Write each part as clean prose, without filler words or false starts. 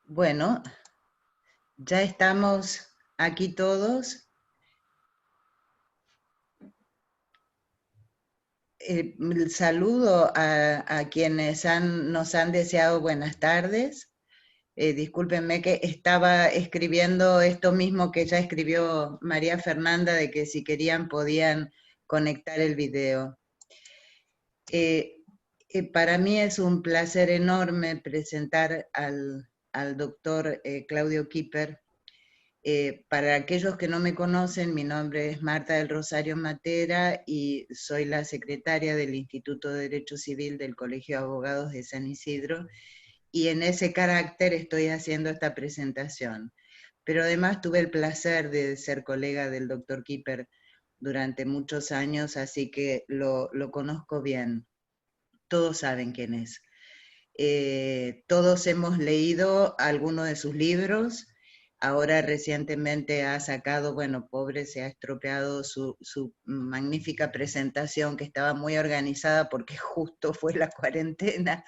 Bueno, ya estamos aquí todos. Saludo a quienes nos han deseado buenas tardes. Discúlpenme que estaba escribiendo esto mismo que ya escribió María Fernanda, de que si querían podían conectar el video. Para mí es un placer enorme presentar al doctor Claudio Kieper. Para aquellos que no me conocen, mi nombre es Marta del Rosario Matera y soy la secretaria del Instituto de Derecho Civil del Colegio de Abogados de San Isidro, y en ese carácter estoy haciendo esta presentación. Pero además tuve el placer de ser colega del doctor Kieper durante muchos años, así que lo conozco bien. Todos saben quién es. Todos hemos leído alguno de sus libros. Ahora recientemente ha sacado, bueno, pobre, se ha estropeado su magnífica presentación, que estaba muy organizada porque justo fue la cuarentena,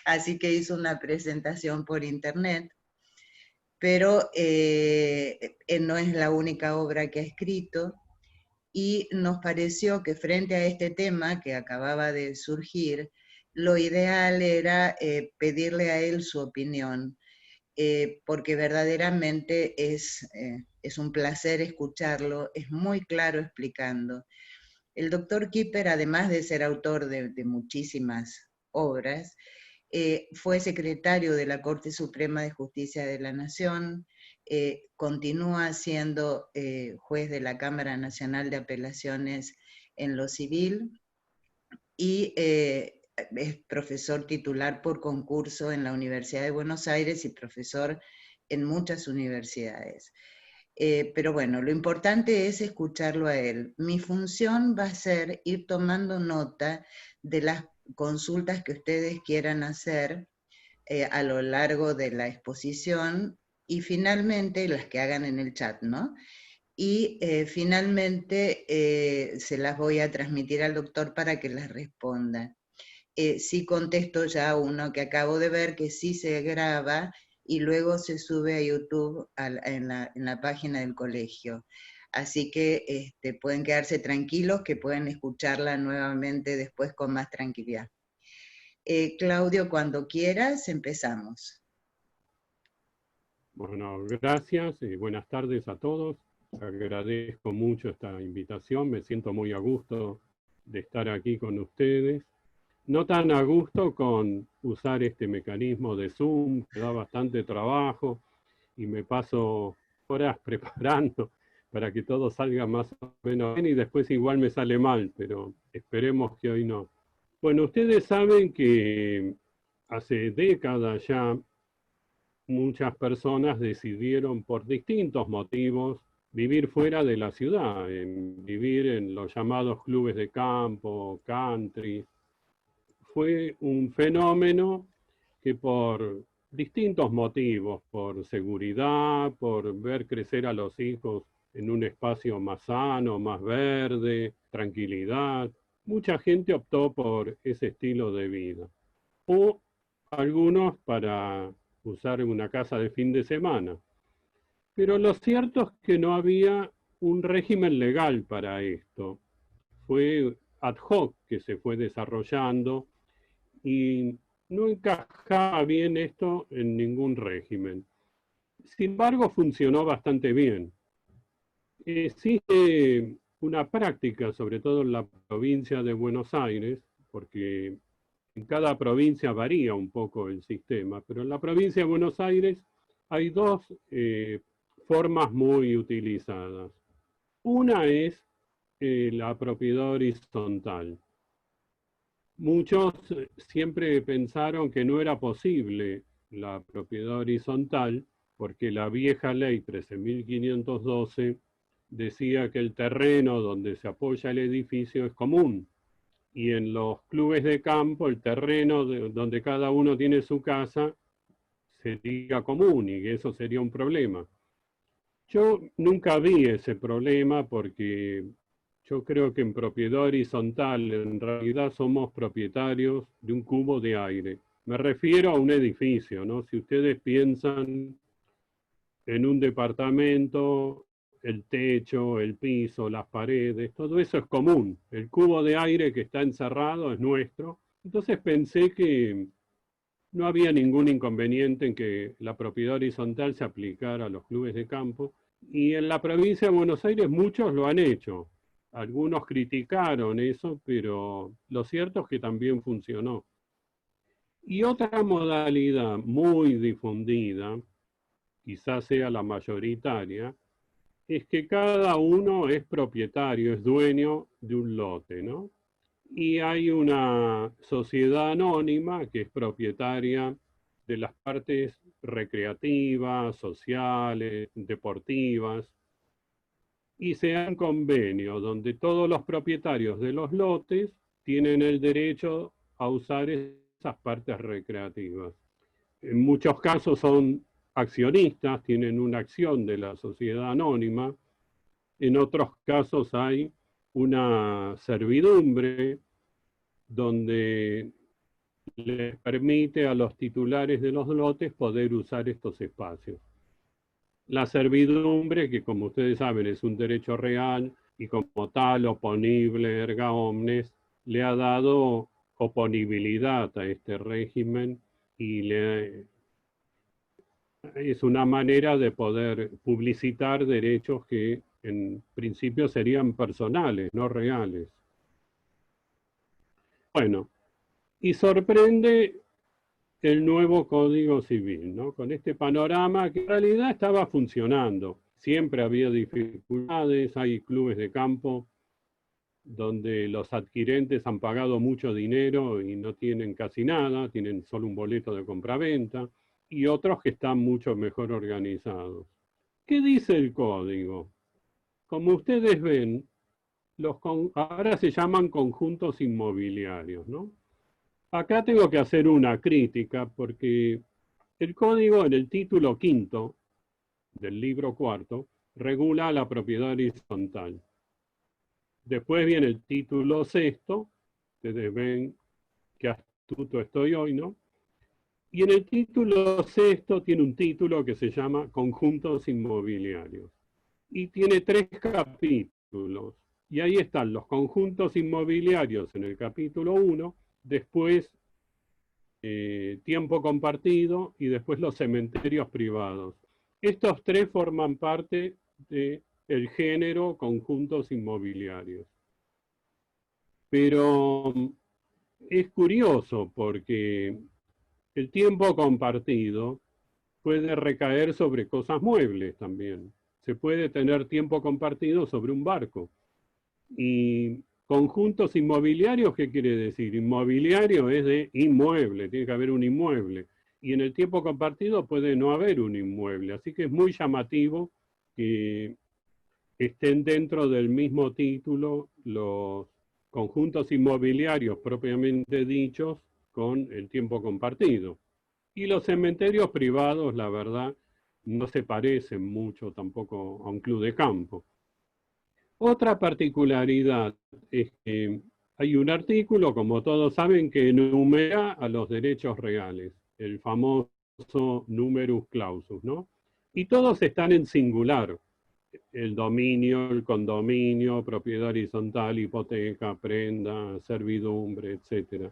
así que hizo una presentación por internet. Pero no es la única obra que ha escrito, y nos pareció que frente a este tema que acababa de surgir, lo ideal era pedirle a él su opinión, porque verdaderamente es un placer escucharlo, es muy claro explicando. El doctor Kieper, además de ser autor de muchísimas obras, fue secretario de la Corte Suprema de Justicia de la Nación, continúa siendo juez de la Cámara Nacional de Apelaciones en lo civil, y es profesor titular por concurso en la Universidad de Buenos Aires y profesor en muchas universidades. Pero bueno, lo importante es escucharlo a él. Mi función va a ser ir tomando nota de las consultas que ustedes quieran hacer a lo largo de la exposición, y finalmente las que hagan en el chat, ¿no? Y finalmente se las voy a transmitir al doctor para que las responda. Sí contesto ya uno que acabo de ver, que sí se graba y luego se sube a YouTube en la página del colegio. Así que pueden quedarse tranquilos, que pueden escucharla nuevamente después con más tranquilidad. Claudio, cuando quieras, empezamos. Bueno, gracias y buenas tardes a todos. Agradezco mucho esta invitación, me siento muy a gusto de estar aquí con ustedes. No tan a gusto con usar este mecanismo de Zoom, que da bastante trabajo y me paso horas preparando para que todo salga más o menos bien y después igual me sale mal, pero esperemos que hoy no. Bueno, ustedes saben que hace décadas ya muchas personas decidieron por distintos motivos vivir fuera de la ciudad, vivir en los llamados clubes de campo, country. Fue un fenómeno que por distintos motivos, por seguridad, por ver crecer a los hijos en un espacio más sano, más verde, tranquilidad, mucha gente optó por ese estilo de vida. O algunos para usar una casa de fin de semana. Pero lo cierto es que no había un régimen legal para esto. Fue ad hoc que se fue desarrollando y no encajaba bien esto en ningún régimen. Sin embargo, funcionó bastante bien. Existe una práctica, sobre todo en la provincia de Buenos Aires, porque en cada provincia varía un poco el sistema, pero en la provincia de Buenos Aires hay dos formas muy utilizadas. Una es la propiedad horizontal. Muchos siempre pensaron que no era posible la propiedad horizontal porque la vieja ley 13.512 decía que el terreno donde se apoya el edificio es común, y en los clubes de campo el terreno donde cada uno tiene su casa sería común y eso sería un problema. Yo nunca vi ese problema porque yo creo que en propiedad horizontal en realidad somos propietarios de un cubo de aire Me refiero a un edificio, ¿no? Si ustedes piensan en un departamento, el techo, el piso, las paredes, todo eso es común. El cubo de aire que está encerrado es nuestro. Entonces pensé que no había ningún inconveniente en que la propiedad horizontal se aplicara a los clubes de campo. Y en la provincia de Buenos Aires muchos lo han hecho. Algunos criticaron eso, pero lo cierto es que también funcionó. Y otra modalidad muy difundida, quizás sea la mayoritaria, es que cada uno es propietario, es dueño de un lote, ¿no? Y hay una sociedad anónima que es propietaria de las partes recreativas, sociales, deportivas, y se dan convenios donde todos los propietarios de los lotes tienen el derecho a usar esas partes recreativas. En muchos casos son accionistas, tienen una acción de la sociedad anónima. En otros casos hay una servidumbre donde les permite a los titulares de los lotes poder usar estos espacios. La servidumbre, que como ustedes saben es un derecho real y como tal oponible erga omnes, le ha dado oponibilidad a este régimen y es una manera de poder publicitar derechos que en principio serían personales, no reales. Bueno, y sorprende el nuevo Código Civil, ¿no? Con este panorama que en realidad estaba funcionando. Siempre había dificultades, hay clubes de campo donde los adquirentes han pagado mucho dinero y no tienen casi nada, tienen solo un boleto de compraventa, y otros que están mucho mejor organizados. ¿Qué dice el código? Como ustedes ven, ahora se llaman conjuntos inmobiliarios, ¿no? Acá tengo que hacer una crítica porque el código en el título quinto del libro cuarto regula la propiedad horizontal. Después viene el título sexto, ustedes ven qué astuto estoy hoy, ¿no? Y en el título sexto tiene un título que se llama Conjuntos Inmobiliarios. Y tiene 3 capítulos. Y ahí están los conjuntos inmobiliarios en el capítulo 1, después tiempo compartido y después los cementerios privados. Estos 3 forman parte del género conjuntos inmobiliarios. Pero es curioso porque el tiempo compartido puede recaer sobre cosas muebles también. Se puede tener tiempo compartido sobre un barco. Y conjuntos inmobiliarios, ¿qué quiere decir? Inmobiliario es de inmueble, tiene que haber un inmueble. Y en el tiempo compartido puede no haber un inmueble. Así que es muy llamativo que estén dentro del mismo título los conjuntos inmobiliarios propiamente dichos con el tiempo compartido. Y los cementerios privados, la verdad, no se parecen mucho tampoco a un club de campo. Otra particularidad es que hay un artículo, como todos saben, que enumera a los derechos reales, el famoso numerus clausus, ¿no? Y todos están en singular, el dominio, el condominio, propiedad horizontal, hipoteca, prenda, servidumbre, etc.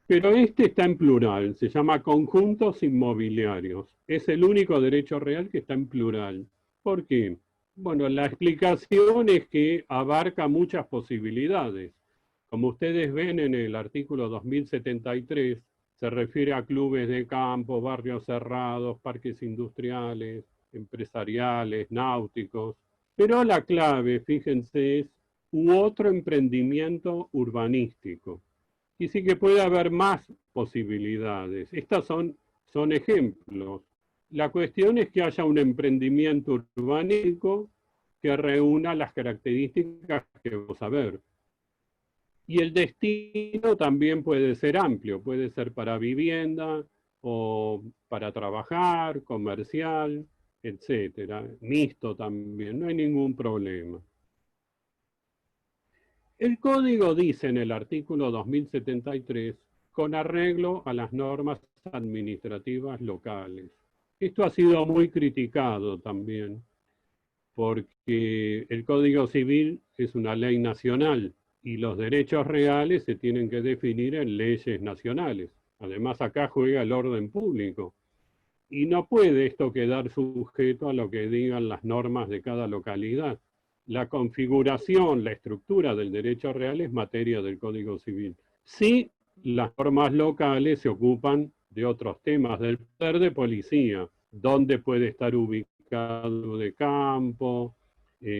Pero este está en plural, se llama conjuntos inmobiliarios. Es el único derecho real que está en plural. ¿Por qué? Bueno, la explicación es que abarca muchas posibilidades. Como ustedes ven en el artículo 2073, se refiere a clubes de campo, barrios cerrados, parques industriales, empresariales, náuticos. Pero la clave, fíjense, es u otro emprendimiento urbanístico. Y sí que puede haber más posibilidades. Estas son ejemplos. La cuestión es que haya un emprendimiento urbanístico que reúna las características que vamos a ver. Y el destino también puede ser amplio, puede ser para vivienda o para trabajar, comercial, etcétera. Mixto también, no hay ningún problema. El código dice en el artículo 2073, con arreglo a las normas administrativas locales. Esto ha sido muy criticado también, porque el Código Civil es una ley nacional y los derechos reales se tienen que definir en leyes nacionales. Además, acá juega el orden público. Y no puede esto quedar sujeto a lo que digan las normas de cada localidad. La configuración, la estructura del derecho real es materia del Código Civil. Sí, las normas locales se ocupan de otros temas, del poder de policía, dónde puede estar ubicado de campo,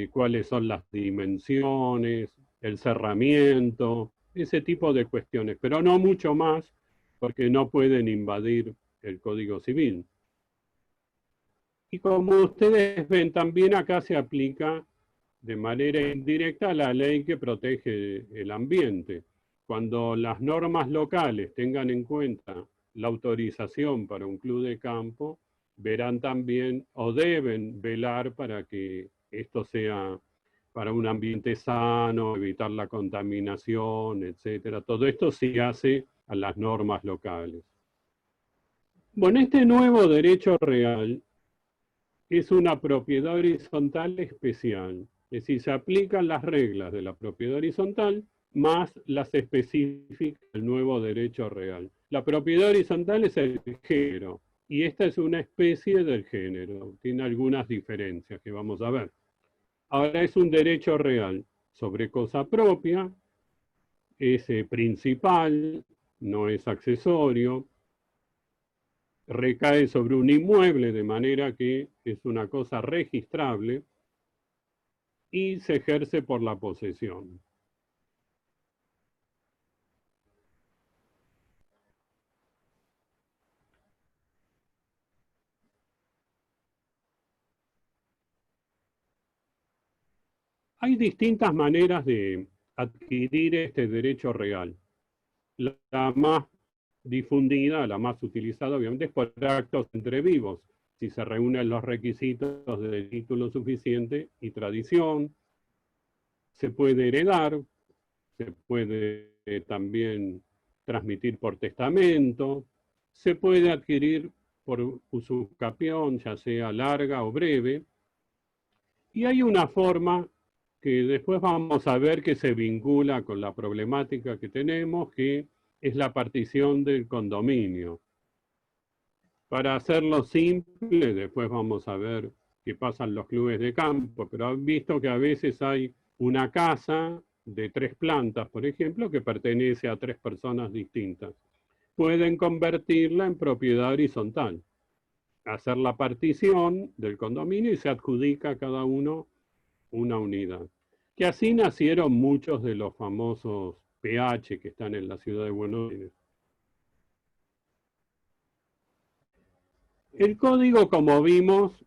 cuáles son las dimensiones, el cerramiento, ese tipo de cuestiones, pero no mucho más, porque no pueden invadir el Código Civil. Y como ustedes ven, también acá se aplica de manera indirecta la ley que protege el ambiente. Cuando las normas locales tengan en cuenta la autorización para un club de campo, verán también o deben velar para que esto sea para un ambiente sano, evitar la contaminación, etcétera. Todo esto se hace a las normas locales. Bueno, este nuevo derecho real es una propiedad horizontal especial. Es decir, se aplican las reglas de la propiedad horizontal más las específicas del nuevo derecho real. La propiedad horizontal es el género y esta es una especie del género. Tiene algunas diferencias que vamos a ver. Ahora es un derecho real sobre cosa propia, es principal, no es accesorio, recae sobre un inmueble de manera que es una cosa registrable y se ejerce por la posesión. Hay distintas maneras de adquirir este derecho real. La más difundida, la más utilizada, obviamente, es por actos entre vivos, si se reúnen los requisitos de título suficiente y tradición. Se puede heredar, se puede también transmitir por testamento, se puede adquirir por usucapión, ya sea larga o breve, y hay una forma que después vamos a ver que se vincula con la problemática que tenemos, que es la partición del condominio. Para hacerlo simple, después vamos a ver qué pasa en los clubes de campo, pero han visto que a veces hay una casa de 3 plantas, por ejemplo, que pertenece a 3 personas distintas. Pueden convertirla en propiedad horizontal, hacer la partición del condominio y se adjudica a cada uno una unidad. Que así nacieron muchos de los famosos PH que están en la ciudad de Buenos Aires. El código, como vimos,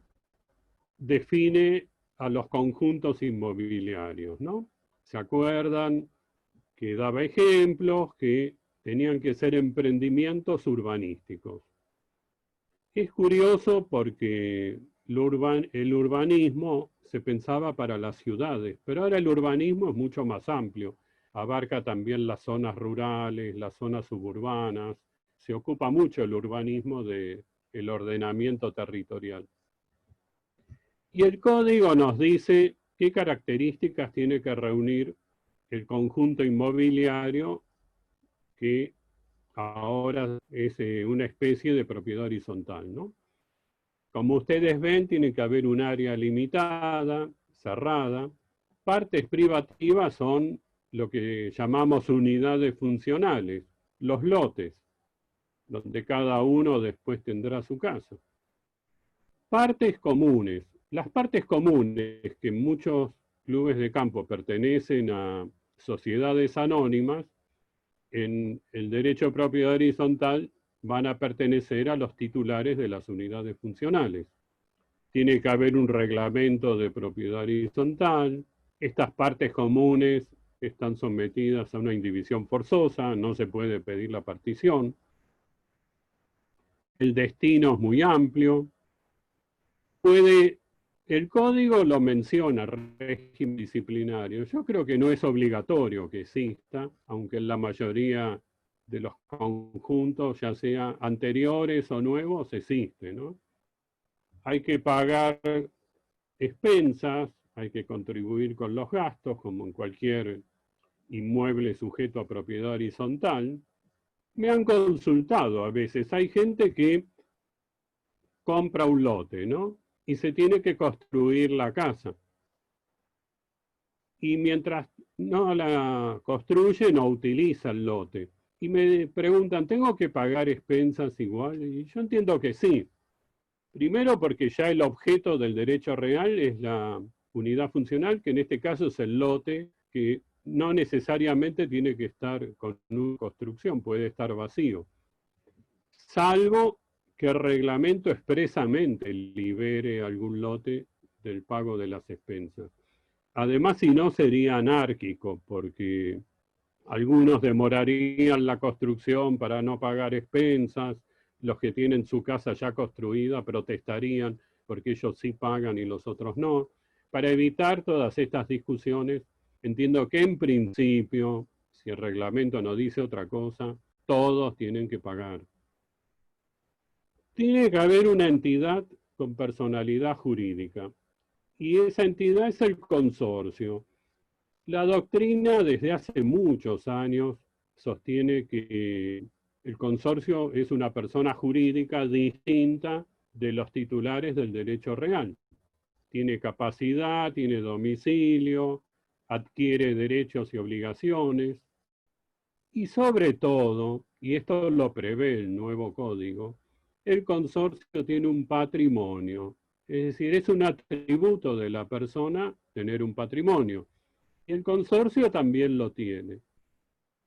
define a los conjuntos inmobiliarios, ¿no? ¿Se acuerdan que daba ejemplos que tenían que ser emprendimientos urbanísticos? Es curioso porque el urbanismo se pensaba para las ciudades, pero ahora el urbanismo es mucho más amplio. Abarca también las zonas rurales, las zonas suburbanas. Se ocupa mucho el urbanismo del ordenamiento territorial. Y el código nos dice qué características tiene que reunir el conjunto inmobiliario que ahora es una especie de propiedad horizontal, ¿no? Como ustedes ven, tiene que haber un área limitada, cerrada. Partes privativas son lo que llamamos unidades funcionales, los lotes, donde cada uno después tendrá su casa. Partes comunes. Las partes comunes, que en muchos clubes de campo pertenecen a sociedades anónimas, en el derecho de propiedad horizontal van a pertenecer a los titulares de las unidades funcionales. Tiene que haber un reglamento de propiedad horizontal. Estas partes comunes están sometidas a una indivisión forzosa, no se puede pedir la partición. El destino es muy amplio. El código lo menciona, régimen disciplinario. Yo creo que no es obligatorio que exista, aunque en la mayoría de los conjuntos, ya sea anteriores o nuevos, existe, ¿no? Hay que pagar expensas, hay que contribuir con los gastos, como en cualquier inmueble sujeto a propiedad horizontal. Me han consultado a veces, hay gente que compra un lote, ¿no? Y se tiene que construir la casa. Y mientras no la construye, no utiliza el lote. Y me preguntan, ¿tengo que pagar expensas igual? Y yo entiendo que sí. Primero porque ya el objeto del derecho real es la unidad funcional, que en este caso es el lote, que no necesariamente tiene que estar con una construcción, puede estar vacío. Salvo que el reglamento expresamente libere algún lote del pago de las expensas. Además, si no, sería anárquico, porque algunos demorarían la construcción para no pagar expensas, los que tienen su casa ya construida protestarían porque ellos sí pagan y los otros no. Para evitar todas estas discusiones, entiendo que en principio, si el reglamento no dice otra cosa, todos tienen que pagar. Tiene que haber una entidad con personalidad jurídica, y esa entidad es el consorcio. La doctrina desde hace muchos años sostiene que el consorcio es una persona jurídica distinta de los titulares del derecho real. Tiene capacidad, tiene domicilio, adquiere derechos y obligaciones. Y sobre todo, y esto lo prevé el nuevo código, el consorcio tiene un patrimonio. Es decir, es un atributo de la persona tener un patrimonio. Y el consorcio también lo tiene.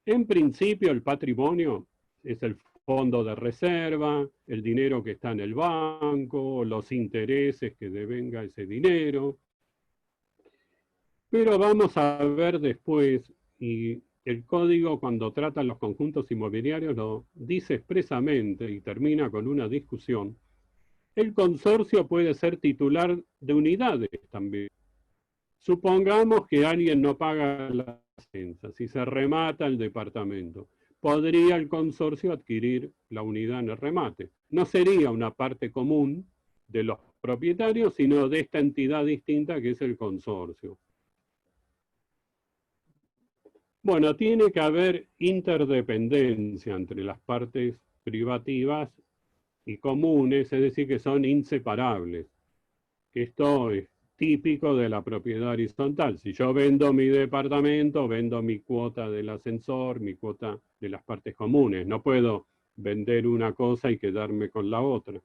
En principio, el patrimonio es el fondo de reserva, el dinero que está en el banco, los intereses que devenga ese dinero. Pero vamos a ver después, y el código cuando trata los conjuntos inmobiliarios lo dice expresamente y termina con una discusión, el consorcio puede ser titular de unidades también. Supongamos que alguien no paga las expensas y se remata el departamento. Podría el consorcio adquirir la unidad en el remate. No sería una parte común de los propietarios, sino de esta entidad distinta que es el consorcio. Bueno, tiene que haber interdependencia entre las partes privativas y comunes, es decir, que son inseparables. Esto es típico de la propiedad horizontal. Si yo vendo mi departamento, vendo mi cuota del ascensor, mi cuota de las partes comunes. No puedo vender una cosa y quedarme con la otra.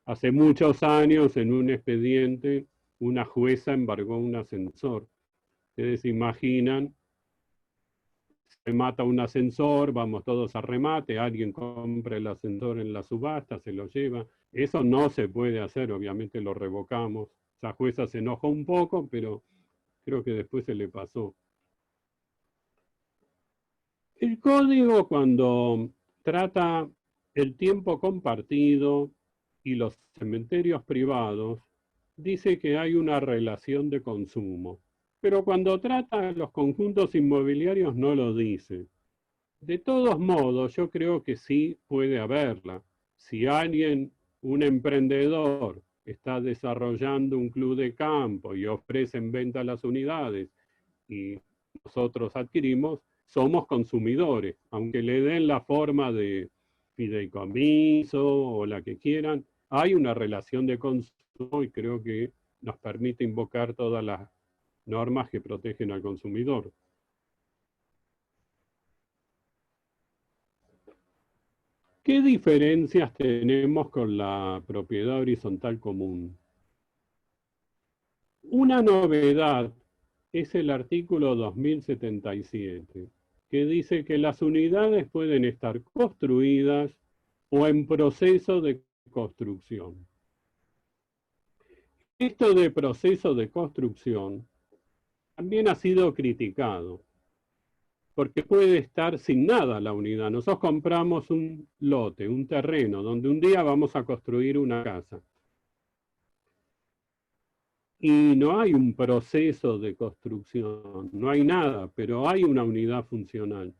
Hace muchos años, en un expediente, una jueza embargó un ascensor. Ustedes imaginan, se mata un ascensor, vamos todos a remate, alguien compra el ascensor en la subasta, se lo lleva. Eso no se puede hacer, obviamente lo revocamos. La jueza se enojó un poco, pero creo que después se le pasó. El código, cuando trata el tiempo compartido y los cementerios privados, dice que hay una relación de consumo. Pero cuando trata los conjuntos inmobiliarios no lo dice. De todos modos, yo creo que sí puede haberla. Si alguien, un emprendedor, está desarrollando un club de campo y ofrece en venta las unidades y nosotros adquirimos, somos consumidores, aunque le den la forma de fideicomiso o la que quieran, hay una relación de consumo y creo que nos permite invocar todas las normas que protegen al consumidor. ¿Qué diferencias tenemos con la propiedad horizontal común? Una novedad es el artículo 2077, que dice que las unidades pueden estar construidas o en proceso de construcción. Esto de proceso de construcción también ha sido criticado, porque puede estar sin nada la unidad. Nosotros compramos un lote, un terreno, donde un día vamos a construir una casa. Y no hay un proceso de construcción, no hay nada, pero hay una unidad funcional.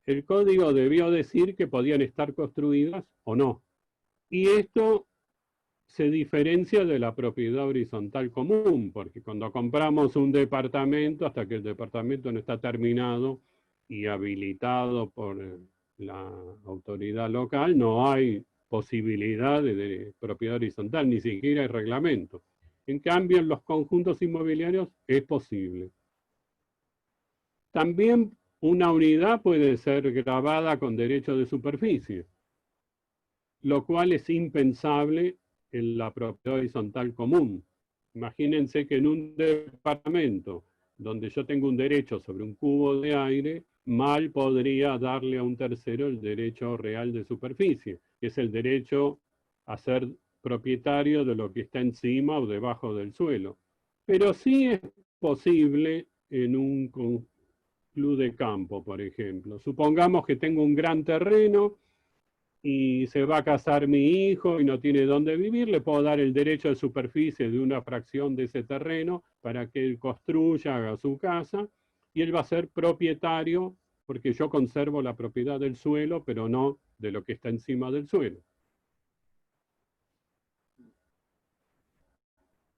el código debió decir que podían estar construidas o no. Y esto se diferencia de la propiedad horizontal común, porque cuando compramos un departamento, hasta que el departamento no está terminado y habilitado por la autoridad local, no hay posibilidad de propiedad horizontal, ni siquiera hay reglamento. En cambio, en los conjuntos inmobiliarios es posible. También una unidad puede ser grabada con derecho de superficie, lo cual es impensable en la propiedad horizontal común. Imagínense que en un departamento donde yo tengo un derecho sobre un cubo de aire, mal podría darle a un tercero el derecho real de superficie, que es el derecho a ser propietario de lo que está encima o debajo del suelo. Pero sí es posible en un club de campo, por ejemplo. Supongamos que tengo un gran terreno y se va a casar mi hijo y no tiene dónde vivir, le puedo dar el derecho de superficie de una fracción de ese terreno para que él construya, haga su casa, y él va a ser propietario porque yo conservo la propiedad del suelo, pero no de lo que está encima del suelo.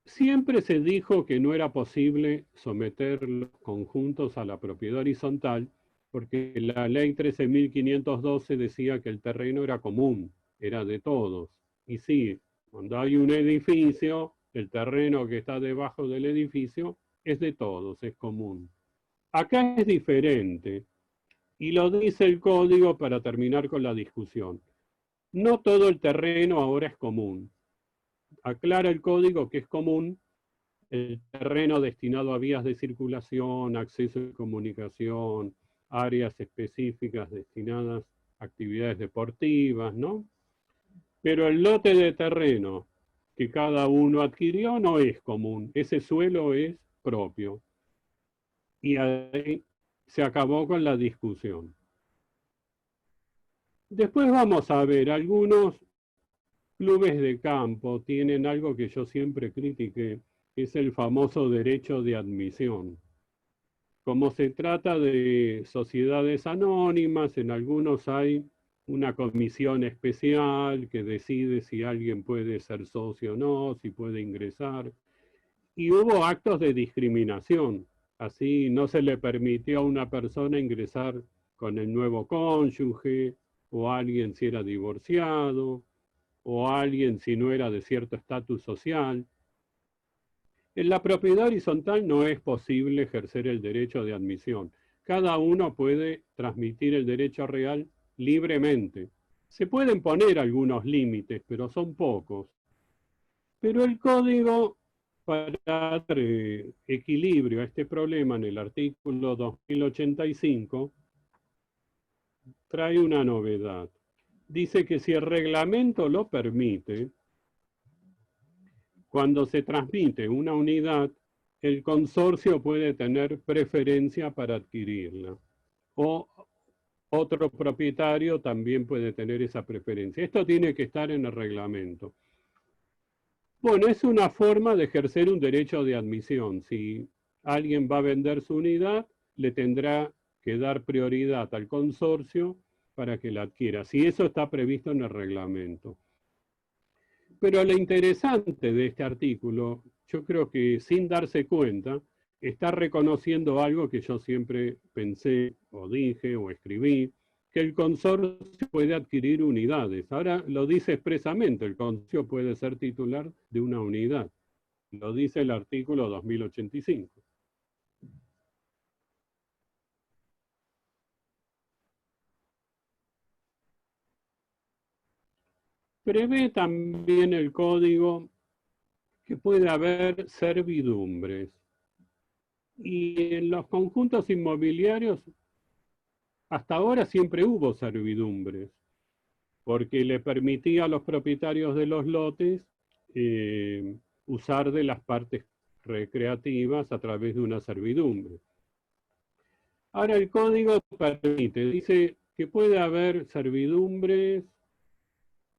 Siempre se dijo que no era posible someter los conjuntos a la propiedad horizontal porque la ley 13.512 decía que el terreno era común, era de todos. Y sí, cuando hay un edificio, el terreno que está debajo del edificio es de todos, es común. Acá es diferente, y lo dice el código para terminar con la discusión. No todo el terreno ahora es común. Aclara el código que es común el terreno destinado a vías de circulación, acceso y comunicación, áreas específicas destinadas a actividades deportivas, ¿no? Pero el lote de terreno que cada uno adquirió no es común, ese suelo es propio. Y ahí se acabó con la discusión. Después vamos a ver, algunos clubes de campo tienen algo que yo siempre critiqué, es el famoso derecho de admisión. Como se trata de sociedades anónimas, en algunos hay una comisión especial que decide si alguien puede ser socio o no, si puede ingresar. Y hubo actos de discriminación. Así no se le permitió a una persona ingresar con el nuevo cónyuge, o a alguien si era divorciado, o a alguien si no era de cierto estatus social. En la propiedad horizontal no es posible ejercer el derecho de admisión. Cada uno puede transmitir el derecho real libremente. Se pueden poner algunos límites, pero son pocos. Pero el código, para dar equilibrio a este problema en el artículo 2085, trae una novedad. Dice que si el reglamento lo permite, cuando se transmite una unidad, el consorcio puede tener preferencia para adquirirla. O otro propietario también puede tener esa preferencia. Esto tiene que estar en el reglamento. Bueno, es una forma de ejercer un derecho de admisión. Si alguien va a vender su unidad, le tendrá que dar prioridad al consorcio para que la adquiera. Si eso está previsto en el reglamento. Pero lo interesante de este artículo, yo creo que sin darse cuenta, está reconociendo algo que yo siempre pensé o dije o escribí, que el consorcio puede adquirir unidades. Ahora lo dice expresamente, el consorcio puede ser titular de una unidad. Lo dice el artículo 2085. Prevé también el código que puede haber servidumbres. Y en los conjuntos inmobiliarios, hasta ahora siempre hubo servidumbres, porque le permitía a los propietarios de los lotes usar de las partes recreativas a través de una servidumbre. Ahora el código permite, dice que puede haber servidumbres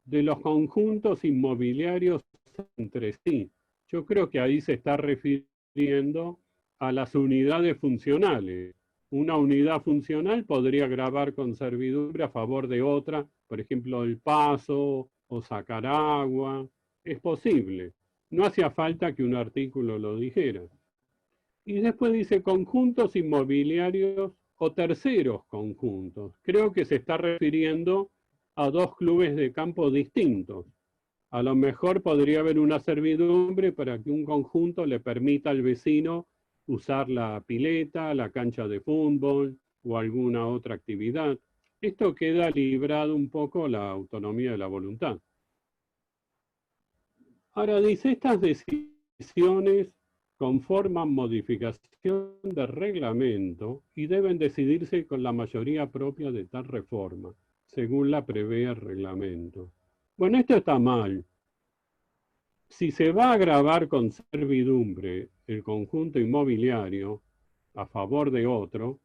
de los conjuntos inmobiliarios entre sí. Yo creo que ahí se está refiriendo a las unidades funcionales. Una unidad funcional podría gravar con servidumbre a favor de otra, por ejemplo, el paso o sacar agua. Es posible. No hacía falta que un artículo lo dijera. Y después dice conjuntos inmobiliarios o terceros conjuntos. Creo que se está refiriendo a dos clubes de campo distintos. A lo mejor podría haber una servidumbre para que un conjunto le permita al vecino usar la pileta, la cancha de fútbol o alguna otra actividad. Esto queda librado un poco la autonomía de la voluntad. Ahora dice, estas decisiones conforman modificación de reglamento y deben decidirse con la mayoría propia de tal reforma, según la prevé el reglamento. Bueno, esto está mal. Si se va a gravar con servidumbre el conjunto inmobiliario a favor de otro,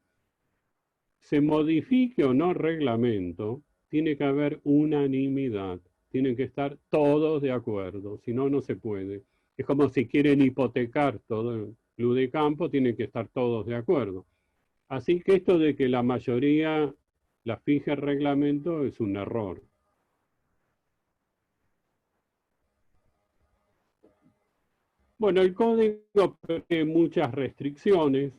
se modifique o no reglamento, tiene que haber unanimidad, tienen que estar todos de acuerdo, si no, no se puede. Es como si quieren hipotecar todo el club de campo, tienen que estar todos de acuerdo. Así que esto de que la mayoría la fije el reglamento es un error. Bueno, el código prevé muchas restricciones,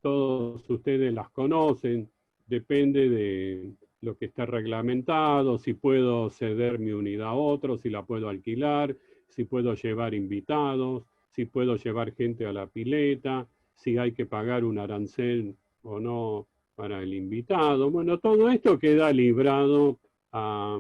todos ustedes las conocen, depende de lo que está reglamentado, si puedo ceder mi unidad a otro, si la puedo alquilar, si puedo llevar invitados, si puedo llevar gente a la pileta, si hay que pagar un arancel o no para el invitado. Bueno, todo esto queda librado a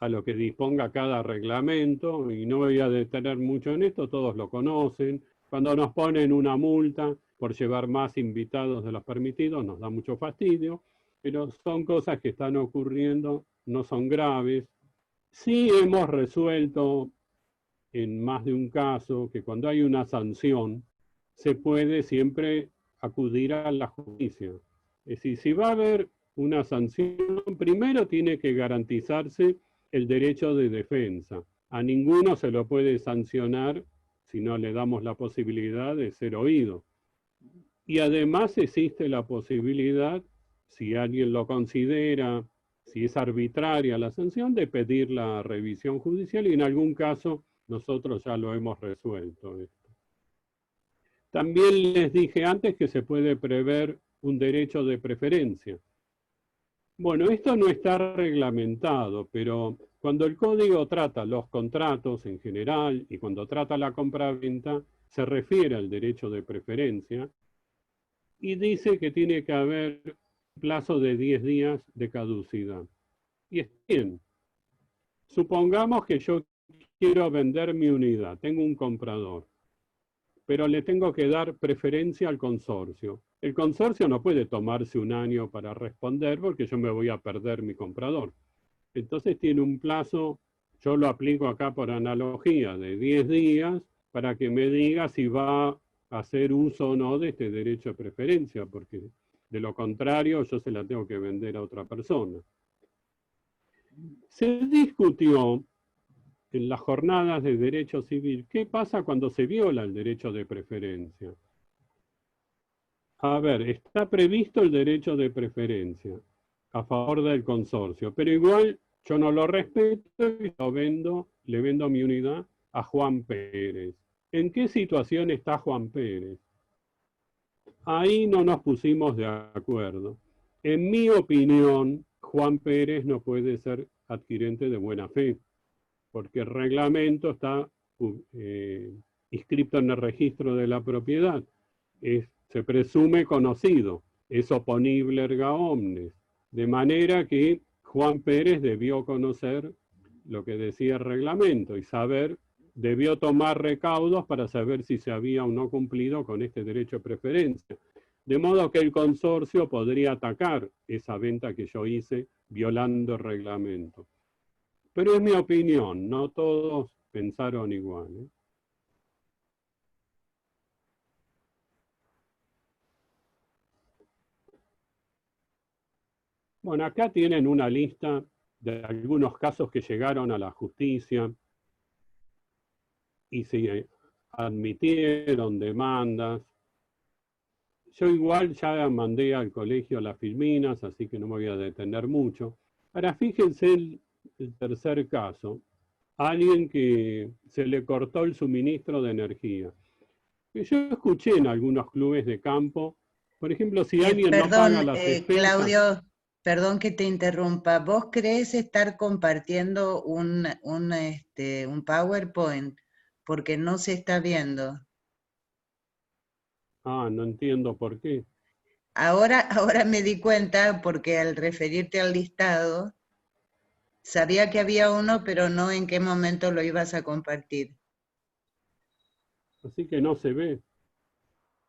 lo que disponga cada reglamento, y no voy a detener mucho en esto, todos lo conocen. Cuando nos ponen una multa por llevar más invitados de los permitidos, nos da mucho fastidio, pero son cosas que están ocurriendo, no son graves. Sí hemos resuelto en más de un caso que cuando hay una sanción, se puede siempre acudir a la justicia. Es decir, si va a haber una sanción, primero tiene que garantizarse el derecho de defensa. A ninguno se lo puede sancionar si no le damos la posibilidad de ser oído. Y además existe la posibilidad, si alguien lo considera, si es arbitraria la sanción, de pedir la revisión judicial, y en algún caso nosotros ya lo hemos resuelto. También les dije antes que se puede prever un derecho de preferencia. Bueno, esto no está reglamentado, pero cuando el código trata los contratos en general y cuando trata la compraventa, se refiere al derecho de preferencia y dice que tiene que haber un plazo de 10 días de caducidad. Y está bien. Supongamos que yo quiero vender mi unidad, tengo un comprador, pero le tengo que dar preferencia al consorcio. El consorcio no puede tomarse un año para responder porque yo me voy a perder mi comprador. Entonces tiene un plazo, yo lo aplico acá por analogía, de 10 días para que me diga si va a hacer uso o no de este derecho de preferencia, porque de lo contrario yo se la tengo que vender a otra persona. Se discutió en las jornadas de derecho civil, ¿qué pasa cuando se viola el derecho de preferencia? A ver, está previsto el derecho de preferencia a favor del consorcio, pero igual yo no lo respeto y le vendo mi unidad a Juan Pérez. ¿En qué situación está Juan Pérez? Ahí no nos pusimos de acuerdo. En mi opinión, Juan Pérez no puede ser adquirente de buena fe, porque el reglamento está inscrito en el registro de la propiedad. Se presume conocido, es oponible erga omnes, de manera que Juan Pérez debió conocer lo que decía el reglamento y debió tomar recaudos para saber si se había o no cumplido con este derecho de preferencia. De modo que el consorcio podría atacar esa venta que yo hice violando el reglamento. Pero es mi opinión, no todos pensaron igual, ¿eh? Bueno, acá tienen una lista de algunos casos que llegaron a la justicia y se admitieron demandas. Yo igual ya mandé al colegio las filminas, así que no me voy a detener mucho. Ahora fíjense el tercer caso, alguien que se le cortó el suministro de energía. Yo escuché en algunos clubes de campo, por ejemplo, si alguien no paga Perdón, las expensas. Claudio, perdón que te interrumpa. ¿Vos crees estar compartiendo un PowerPoint? Porque no se está viendo. Ah, no entiendo por qué. Ahora me di cuenta porque al referirte al listado, sabía que había uno, pero no en qué momento lo ibas a compartir. Así que no se ve.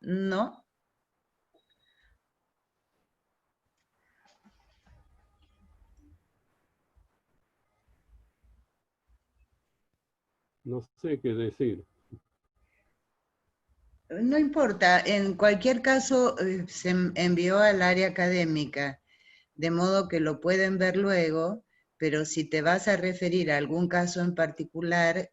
No, No sé qué decir. no importa. En cualquier caso, se envió al área académica, de modo que lo pueden ver luego, pero si te vas a referir a algún caso en particular,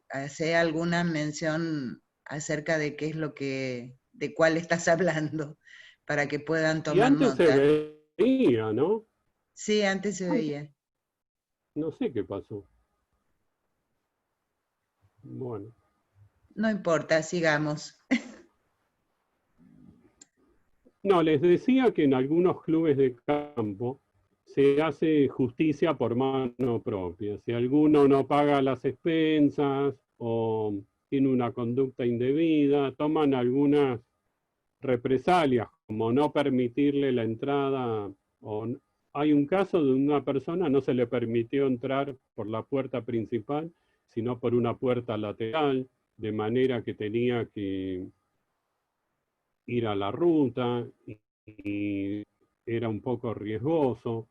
hace alguna mención acerca de qué es de cuál estás hablando, para que puedan Y tomar antes se nota. veía, ¿no? Sí, antes se veía. No sé qué pasó. Bueno. No importa, sigamos. No, les decía que en algunos clubes de campo se hace justicia por mano propia. Si alguno no paga las expensas o tiene una conducta indebida, toman algunas represalias, como no permitirle la entrada. Hay un caso de una persona, no se le permitió entrar por la puerta principal, sino por una puerta lateral, de manera que tenía que ir a la ruta y era un poco riesgoso,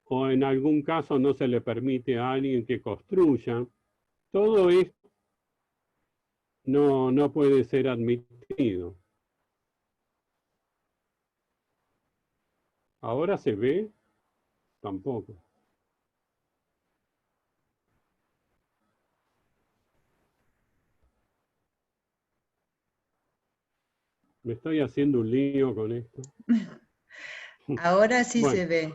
o en algún caso no se le permite a alguien que construya. Todo esto no puede ser admitido. Ahora se ve, tampoco. Me estoy haciendo un lío con esto. Ahora sí Bueno, se ve.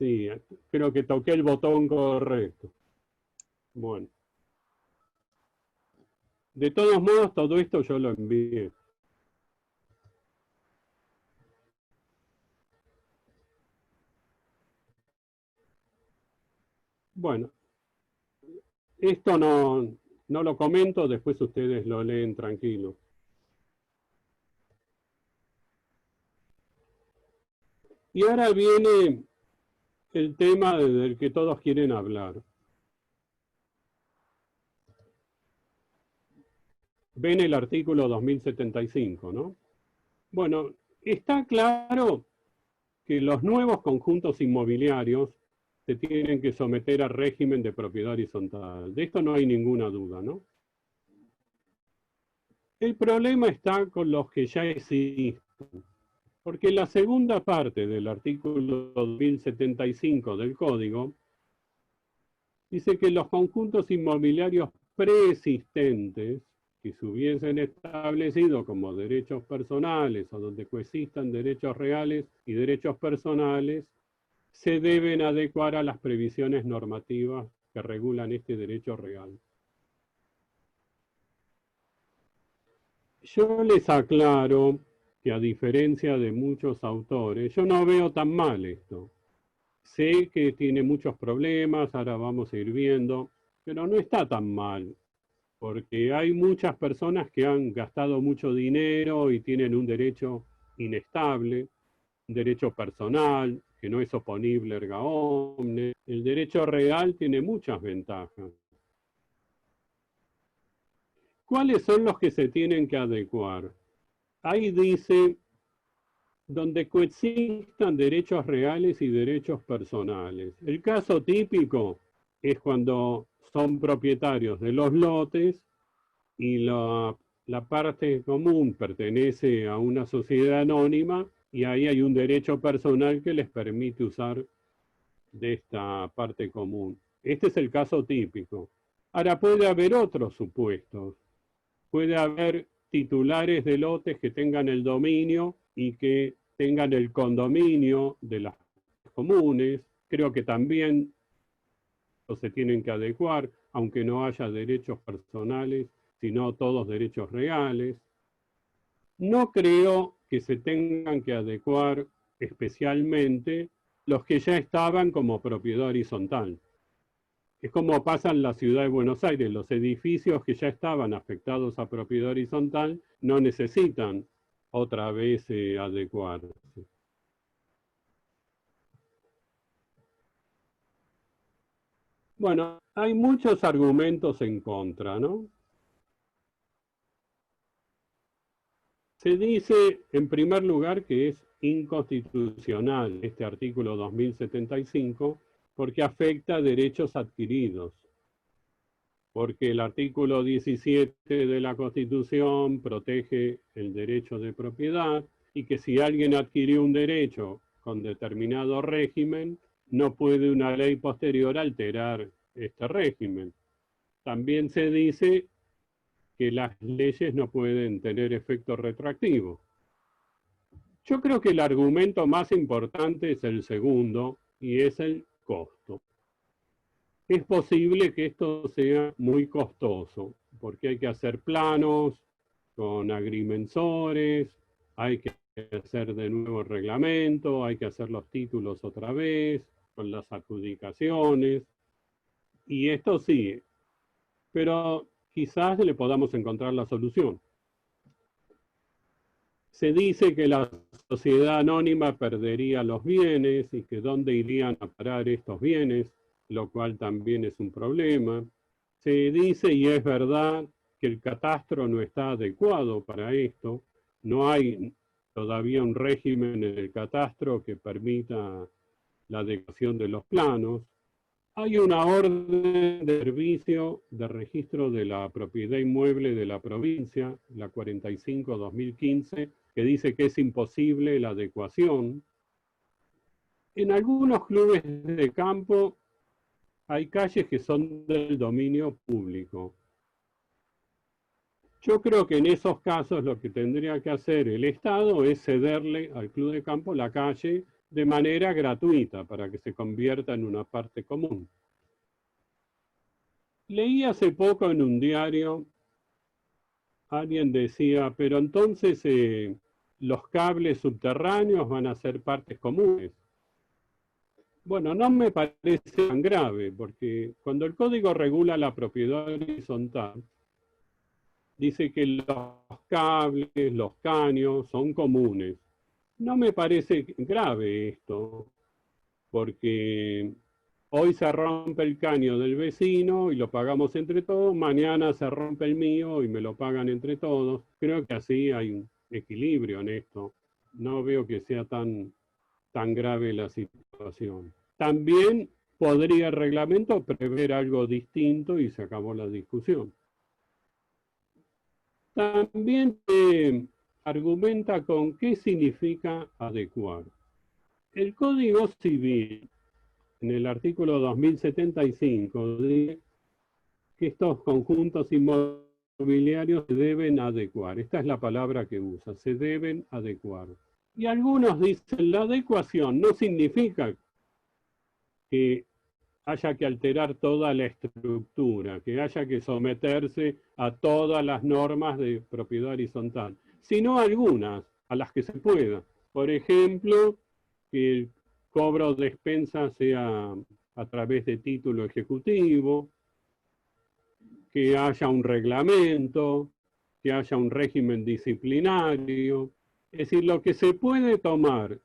sí, creo que toqué el botón correcto. Bueno, de todos modos, todo esto yo lo envié. Bueno, esto no lo comento, después ustedes lo leen tranquilo. Y ahora viene el tema del que todos quieren hablar. Ven el artículo 2075, ¿no? Bueno, está claro que los nuevos conjuntos inmobiliarios se tienen que someter al régimen de propiedad horizontal. De esto no hay ninguna duda, ¿no? El problema está con los que ya existen, porque la segunda parte del artículo 2075 del Código dice que los conjuntos inmobiliarios preexistentes que se hubiesen establecido como derechos personales o donde coexistan derechos reales y derechos personales, se deben adecuar a las previsiones normativas que regulan este derecho real. Yo les aclaro que a diferencia de muchos autores, yo no veo tan mal esto. Sé que tiene muchos problemas, ahora vamos a ir viendo, pero no está tan mal, porque hay muchas personas que han gastado mucho dinero y tienen un derecho inestable, un derecho personal, que no es oponible erga omnes. El derecho real tiene muchas ventajas. ¿Cuáles son los que se tienen que adecuar? Ahí dice, donde coexistan derechos reales y derechos personales. El caso típico es cuando son propietarios de los lotes y la parte común pertenece a una sociedad anónima y ahí hay un derecho personal que les permite usar de esta parte común. Este es el caso típico. Ahora puede haber otros supuestos. Puede haber titulares de lotes que tengan el dominio y que tengan el condominio de las comunes. Creo que también se tienen que adecuar, aunque no haya derechos personales, sino todos derechos reales. No creo que se tengan que adecuar especialmente los que ya estaban como propiedad horizontal. Es como pasa en la ciudad de Buenos Aires, los edificios que ya estaban afectados a propiedad horizontal no necesitan otra vez adecuarse. Bueno, hay muchos argumentos en contra, ¿no? Se dice, en primer lugar, que es inconstitucional este artículo 2075 porque afecta derechos adquiridos, porque el artículo 17 de la Constitución protege el derecho de propiedad y que si alguien adquirió un derecho con determinado régimen, no puede una ley posterior alterar este régimen. También se dice que las leyes no pueden tener efecto retroactivo. Yo creo que el argumento más importante es el segundo, y es el costo. Es posible que esto sea muy costoso, porque hay que hacer planos con agrimensores, hay que hacer de nuevo el reglamento, hay que hacer los títulos otra vez, con las adjudicaciones, y esto sí, pero quizás le podamos encontrar la solución. Se dice que la sociedad anónima perdería los bienes y que dónde irían a parar estos bienes, lo cual también es un problema. Se dice, y es verdad, que el catastro no está adecuado para esto. No hay todavía un régimen en el catastro que permita la adecuación de los planos. Hay una orden de servicio de registro de la propiedad inmueble de la provincia, la 45-2015, que dice que es imposible la adecuación. En algunos clubes de campo hay calles que son del dominio público. Yo creo que en esos casos lo que tendría que hacer el Estado es cederle al club de campo la calle de manera gratuita para que se convierta en una parte común. Leí hace poco en un diario, alguien decía, pero entonces los cables subterráneos van a ser partes comunes. Bueno, no me parece tan grave, porque cuando el código regula la propiedad horizontal, dice que los cables, los caños son comunes. No me parece grave esto, porque hoy se rompe el caño del vecino y lo pagamos entre todos, mañana se rompe el mío y me lo pagan entre todos. Creo que así hay un equilibrio en esto. No veo que sea tan grave la situación. También podría el reglamento prever algo distinto y se acabó la discusión. También argumenta con qué significa adecuar. El Código Civil, en el artículo 2075, dice que estos conjuntos inmobiliarios se deben adecuar. Esta es la palabra que usa, se deben adecuar. Y algunos dicen, la adecuación no significa que haya que alterar toda la estructura, que haya que someterse a todas las normas de propiedad horizontal, sino algunas, a las que se pueda. Por ejemplo, que el cobro de expensas sea a través de título ejecutivo, que haya un reglamento, que haya un régimen disciplinario. Es decir, lo que se puede tomar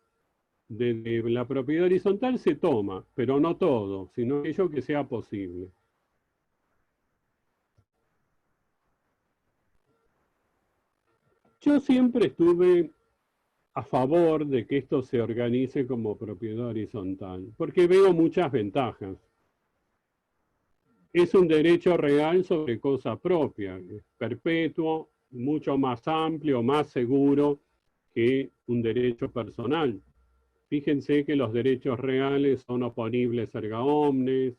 de la propiedad horizontal se toma, pero no todo, sino aquello que sea posible. Yo siempre estuve a favor de que esto se organice como propiedad horizontal, porque veo muchas ventajas. Es un derecho real sobre cosa propia, es perpetuo, mucho más amplio, más seguro que un derecho personal. Fíjense que los derechos reales son oponibles erga omnes,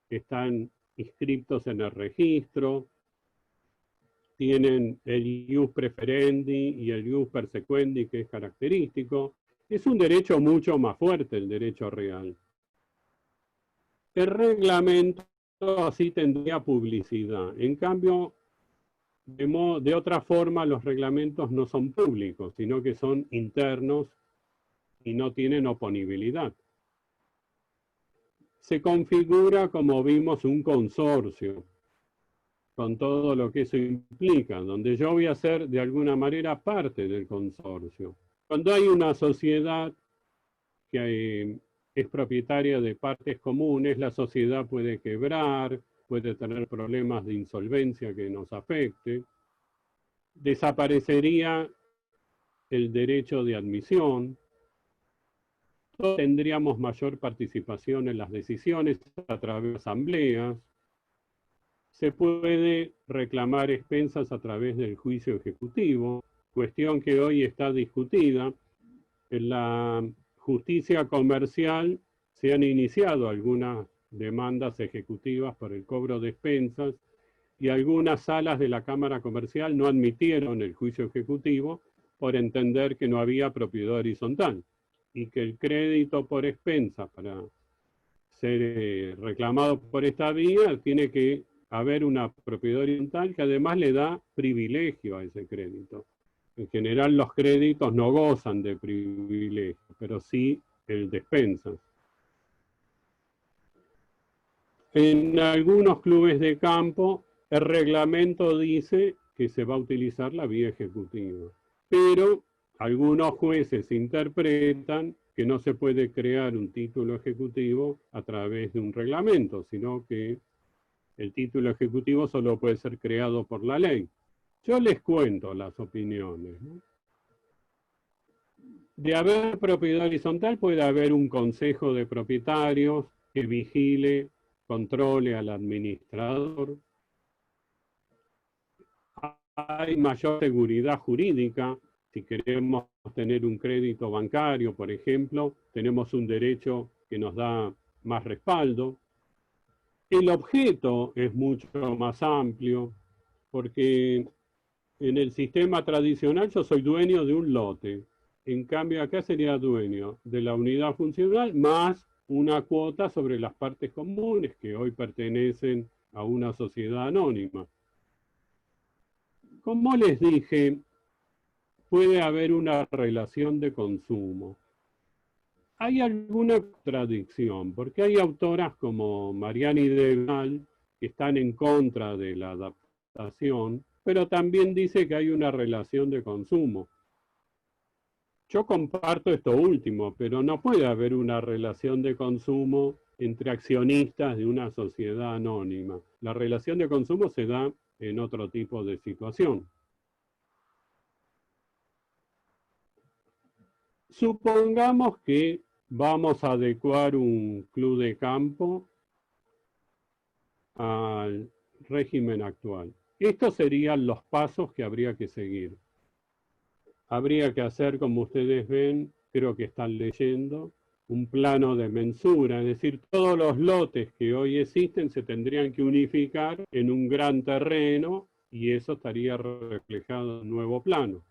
están inscritos en el registro. tienen el ius preferendi y el ius persequendi, que es característico. Es un derecho mucho más fuerte, el derecho real. El reglamento así tendría publicidad. En cambio, de otra forma, los reglamentos no son públicos, sino que son internos y no tienen oponibilidad. Se configura, como vimos, un consorcio, con todo lo que eso implica, donde yo voy a ser de alguna manera parte del consorcio. Cuando hay una sociedad que es propietaria de partes comunes, la sociedad puede quebrar, puede tener problemas de insolvencia que nos afecte, desaparecería el derecho de admisión, tendríamos mayor participación en las decisiones a través de asambleas, se puede reclamar expensas a través del juicio ejecutivo, cuestión que hoy está discutida. En la justicia comercial se han iniciado algunas demandas ejecutivas por el cobro de expensas y algunas salas de la Cámara Comercial no admitieron el juicio ejecutivo por entender que no había propiedad horizontal y que el crédito por expensas para ser reclamado por esta vía tiene que haber una propiedad horizontal que además le da privilegio a ese crédito. En general los créditos no gozan de privilegio, pero sí el de expensas. En algunos clubes de campo el reglamento dice que se va a utilizar la vía ejecutiva, pero algunos jueces interpretan que no se puede crear un título ejecutivo a través de un reglamento, sino que el título ejecutivo solo puede ser creado por la ley. Yo les cuento las opiniones, ¿no? De haber propiedad horizontal puede haber un consejo de propietarios que vigile, controle al administrador. Hay mayor seguridad jurídica. Si queremos tener un crédito bancario, por ejemplo, tenemos un derecho que nos da más respaldo. El objeto es mucho más amplio, porque en el sistema tradicional yo soy dueño de un lote. En cambio acá sería dueño de la unidad funcional más una cuota sobre las partes comunes que hoy pertenecen a una sociedad anónima. Como les dije, puede haber una relación de consumo. Hay alguna contradicción, porque hay autoras como Mariani de Gal que están en contra de la adaptación, pero también dice que hay una relación de consumo. Yo comparto esto último, pero no puede haber una relación de consumo entre accionistas de una sociedad anónima. La relación de consumo se da en otro tipo de situación. Supongamos que vamos a adecuar un club de campo al régimen actual. Estos serían los pasos que habría que seguir. Habría que hacer, como ustedes ven, creo que están leyendo, un plano de mensura, es decir, todos los lotes que hoy existen se tendrían que unificar en un gran terreno y eso estaría reflejado en un nuevo plano.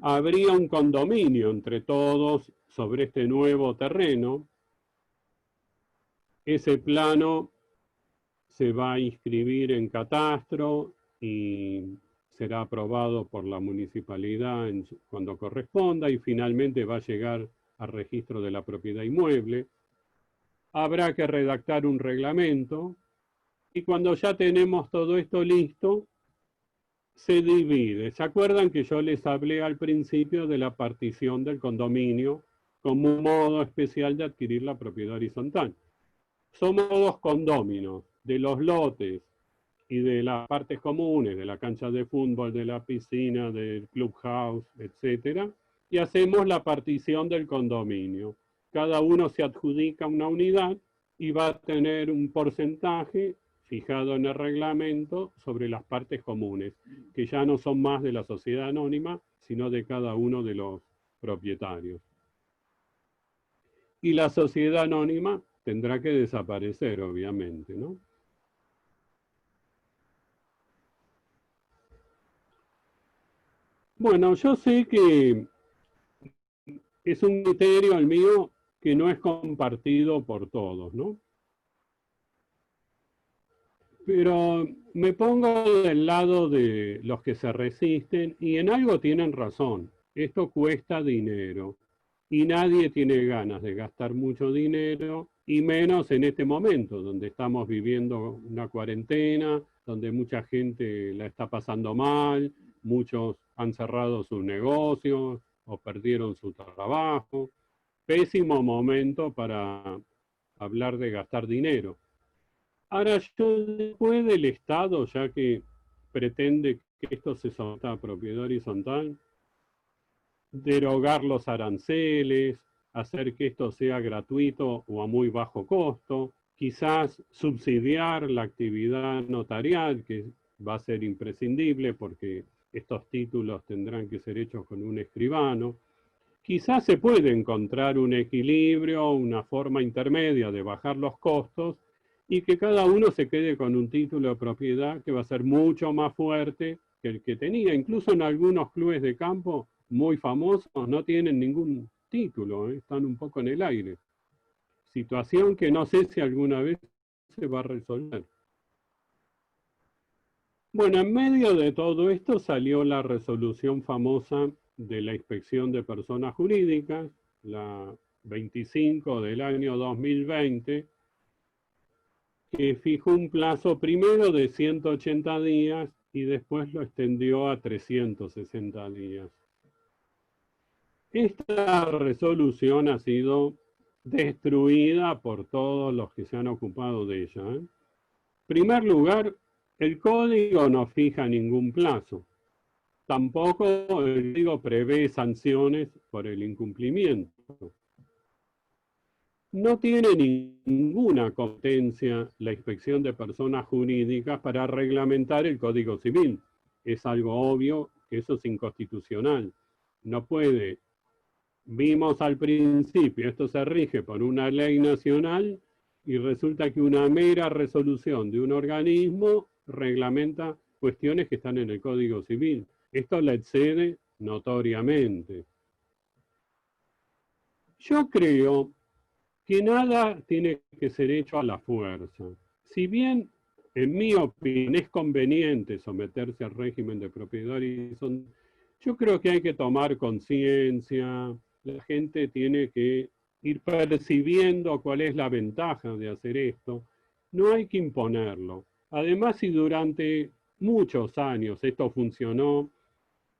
Habría un condominio entre todos sobre este nuevo terreno. Ese plano se va a inscribir en catastro y será aprobado por la municipalidad cuando corresponda y finalmente va a llegar al registro de la propiedad inmueble. Habrá que redactar un reglamento y cuando ya tenemos todo esto listo, se divide. ¿Se acuerdan que yo les hablé al principio de la partición del condominio como un modo especial de adquirir la propiedad horizontal? Son modos condóminos de los lotes y de las partes comunes, de la cancha de fútbol, de la piscina, del clubhouse, etc. Y hacemos la partición del condominio. Cada uno se adjudica una unidad y va a tener un porcentaje fijado en el reglamento sobre las partes comunes, que ya no son más de la sociedad anónima, sino de cada uno de los propietarios. Y la sociedad anónima tendrá que desaparecer, obviamente, ¿no? Bueno, yo sé que es un criterio el mío que no es compartido por todos, ¿no? Pero me pongo del lado de los que se resisten y en algo tienen razón. Esto cuesta dinero y nadie tiene ganas de gastar mucho dinero y menos en este momento donde estamos viviendo una cuarentena, donde mucha gente la está pasando mal, muchos han cerrado sus negocios o perdieron su trabajo. Pésimo momento para hablar de gastar dinero. Ahora, yo después del Estado, ya que pretende que esto se someta a propiedad horizontal, derogar los aranceles, hacer que esto sea gratuito o a muy bajo costo, quizás subsidiar la actividad notarial, que va a ser imprescindible porque estos títulos tendrán que ser hechos con un escribano. Quizás se puede encontrar un equilibrio, una forma intermedia de bajar los costos y que cada uno se quede con un título de propiedad que va a ser mucho más fuerte que el que tenía. Incluso en algunos clubes de campo muy famosos no tienen ningún título, están un poco en el aire. Situación que no sé si alguna vez se va a resolver. Bueno, en medio de todo esto salió la resolución famosa de la Inspección de Personas Jurídicas, la 25 del año 2020, que fijó un plazo primero de 180 días y después lo extendió a 360 días. Esta resolución ha sido destruida por todos los que se han ocupado de ella. En primer lugar, el código no fija ningún plazo. Tampoco el código prevé sanciones por el incumplimiento. No tiene ninguna competencia la Inspección de Personas Jurídicas para reglamentar el Código Civil. Es algo obvio que eso es inconstitucional. No puede. Vimos al principio, esto se rige por una ley nacional y resulta que una mera resolución de un organismo reglamenta cuestiones que están en el Código Civil. Esto la excede notoriamente. Yo creo que nada tiene que ser hecho a la fuerza. Si bien, en mi opinión, es conveniente someterse al régimen de propiedad horizontal, yo creo que hay que tomar conciencia, la gente tiene que ir percibiendo cuál es la ventaja de hacer esto, no hay que imponerlo. Además, si durante muchos años esto funcionó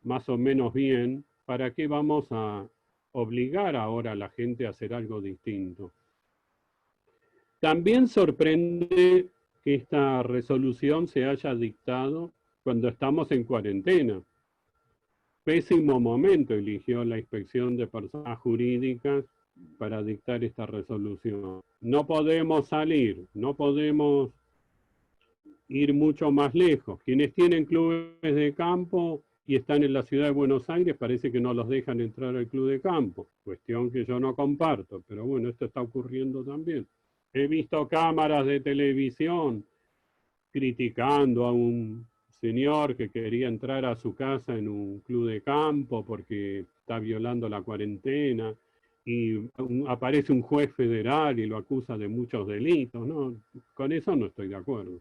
más o menos bien, ¿para qué vamos a obligar ahora a la gente a hacer algo distinto? También sorprende que esta resolución se haya dictado cuando estamos en cuarentena. Pésimo momento eligió la Inspección de Personas Jurídicas para dictar esta resolución. No podemos salir, no podemos ir mucho más lejos. Quienes tienen clubes de campo y están en la ciudad de Buenos Aires, parece que no los dejan entrar al club de campo, cuestión que yo no comparto, pero bueno, esto está ocurriendo también. He visto cámaras de televisión criticando a un señor que quería entrar a su casa en un club de campo porque está violando la cuarentena y aparece un juez federal y lo acusa de muchos delitos. No, con eso no estoy de acuerdo.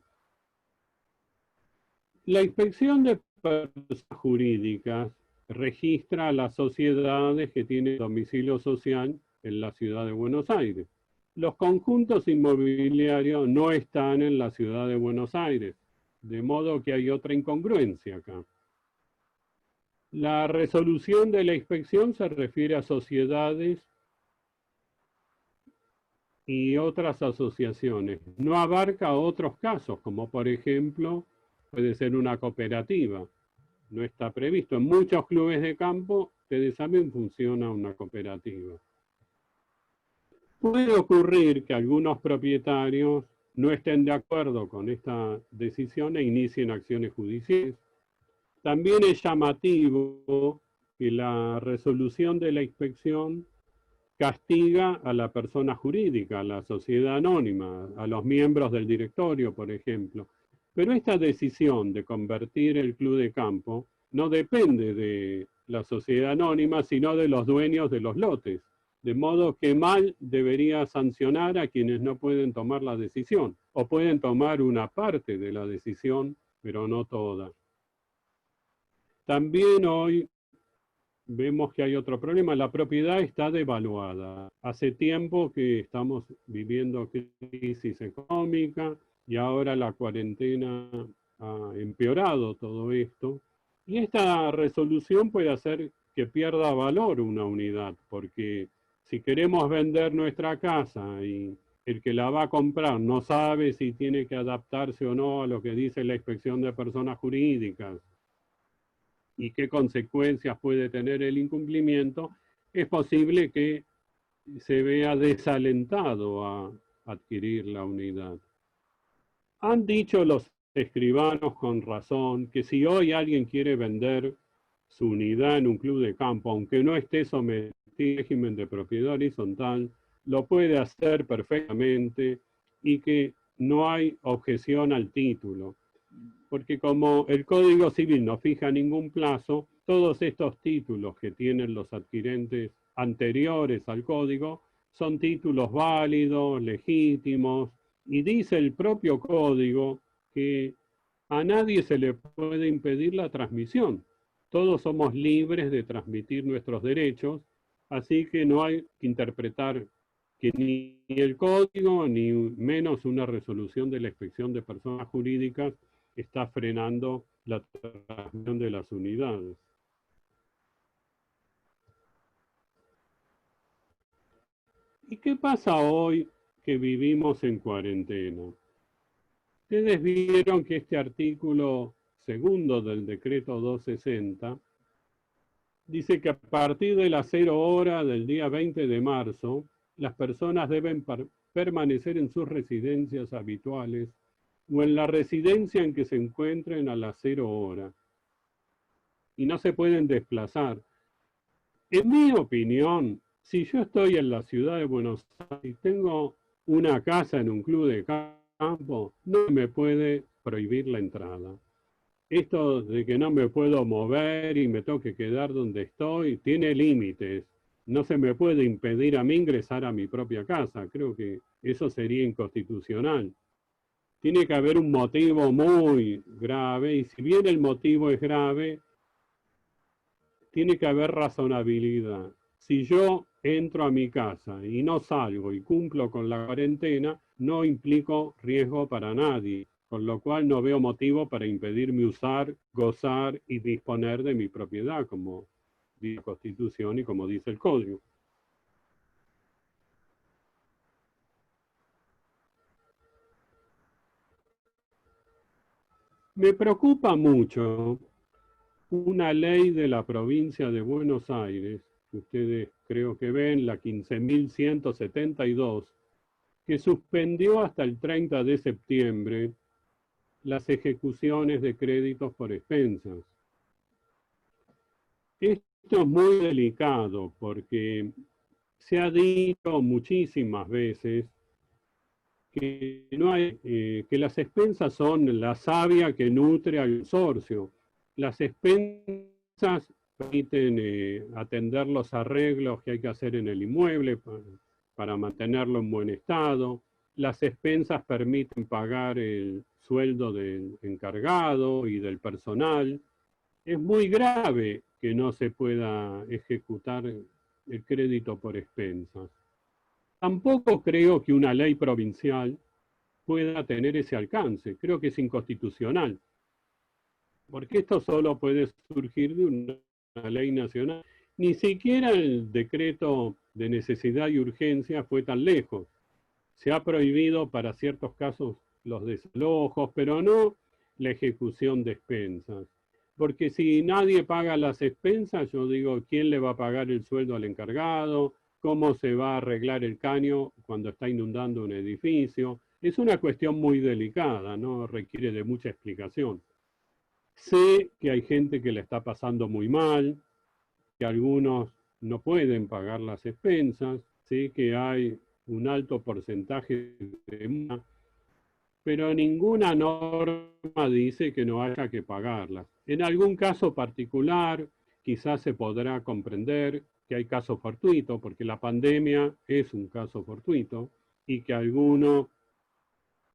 La Inspección de Personas Jurídicas registra a las sociedades que tienen domicilio social en la ciudad de Buenos Aires. Los conjuntos inmobiliarios no están en la ciudad de Buenos Aires, de modo que hay otra incongruencia acá. La resolución de la inspección se refiere a sociedades y otras asociaciones. No abarca otros casos, como por ejemplo puede ser una cooperativa. No está previsto. En muchos clubes de campo, ustedes saben, funciona una cooperativa. Puede ocurrir que algunos propietarios no estén de acuerdo con esta decisión e inicien acciones judiciales. También es llamativo que la resolución de la inspección castiga a la persona jurídica, a la sociedad anónima, a los miembros del directorio, por ejemplo. Pero esta decisión de convertir el club de campo no depende de la sociedad anónima, sino de los dueños de los lotes. De modo que mal debería sancionar a quienes no pueden tomar la decisión, o pueden tomar una parte de la decisión, pero no toda. También hoy vemos que hay otro problema, la propiedad está devaluada. Hace tiempo que estamos viviendo crisis económica y ahora la cuarentena ha empeorado todo esto. Y esta resolución puede hacer que pierda valor una unidad, porque si queremos vender nuestra casa y el que la va a comprar no sabe si tiene que adaptarse o no a lo que dice la inspección de personas jurídicas, y qué consecuencias puede tener el incumplimiento, es posible que se vea desalentado a adquirir la unidad. Han dicho los escribanos con razón que si hoy alguien quiere vender su unidad en un club de campo, aunque no esté sometido al régimen de propiedad horizontal, lo puede hacer perfectamente y que no hay objeción al título. Porque como el Código Civil no fija ningún plazo, todos estos títulos que tienen los adquirentes anteriores al Código son títulos válidos, legítimos, y dice el propio Código que a nadie se le puede impedir la transmisión. Todos somos libres de transmitir nuestros derechos, así que no hay que interpretar que ni el Código, ni menos una resolución de la Inspección de Personas Jurídicas está frenando la transmisión de las unidades. ¿Y qué pasa hoy que vivimos en cuarentena? Ustedes vieron que este artículo segundo del decreto 260 dice que a partir de las 0 horas del día 20 de marzo, las personas deben permanecer en sus residencias habituales o en la residencia en que se encuentren a las 0 horas. Y no se pueden desplazar. En mi opinión, si yo estoy en la ciudad de Buenos Aires y tengo una casa en un club de campo, no me puede prohibir la entrada. Esto de que no me puedo mover y me tengo que quedar donde estoy, tiene límites. No se me puede impedir a mí ingresar a mi propia casa. Creo que eso sería inconstitucional. Tiene que haber un motivo muy grave, y si bien el motivo es grave, tiene que haber razonabilidad. Si yo entro a mi casa y no salgo y cumplo con la cuarentena, no implico riesgo para nadie, con lo cual no veo motivo para impedirme usar, gozar y disponer de mi propiedad, como dice la Constitución y como dice el Código. Me preocupa mucho una ley de la provincia de Buenos Aires, que ustedes creo que ven, la 15.172, que suspendió hasta el 30 de septiembre las ejecuciones de créditos por expensas. Esto es muy delicado porque se ha dicho muchísimas veces que, no hay, que las expensas son la savia que nutre al consorcio. Las expensas permiten atender los arreglos que hay que hacer en el inmueble para mantenerlo en buen estado. Las expensas permiten pagar el sueldo del encargado y del personal. Es muy grave que no se pueda ejecutar el crédito por expensas. Tampoco creo que una ley provincial pueda tener ese alcance. Creo que es inconstitucional, porque esto solo puede surgir de una ley nacional. Ni siquiera el decreto de necesidad y urgencia fue tan lejos. Se ha prohibido para ciertos casos los desalojos, pero no la ejecución de expensas. Porque si nadie paga las expensas, yo digo, ¿quién le va a pagar el sueldo al encargado? ¿Cómo se va a arreglar el caño cuando está inundando un edificio? Es una cuestión muy delicada, ¿no? Requiere de mucha explicación. Sé que hay gente que la está pasando muy mal, que algunos no pueden pagar las expensas, sé que hay un alto porcentaje de pero ninguna norma dice que no haya que pagarlas. En algún caso particular, quizás se podrá comprender que hay casos fortuitos, porque la pandemia es un caso fortuito, y que alguno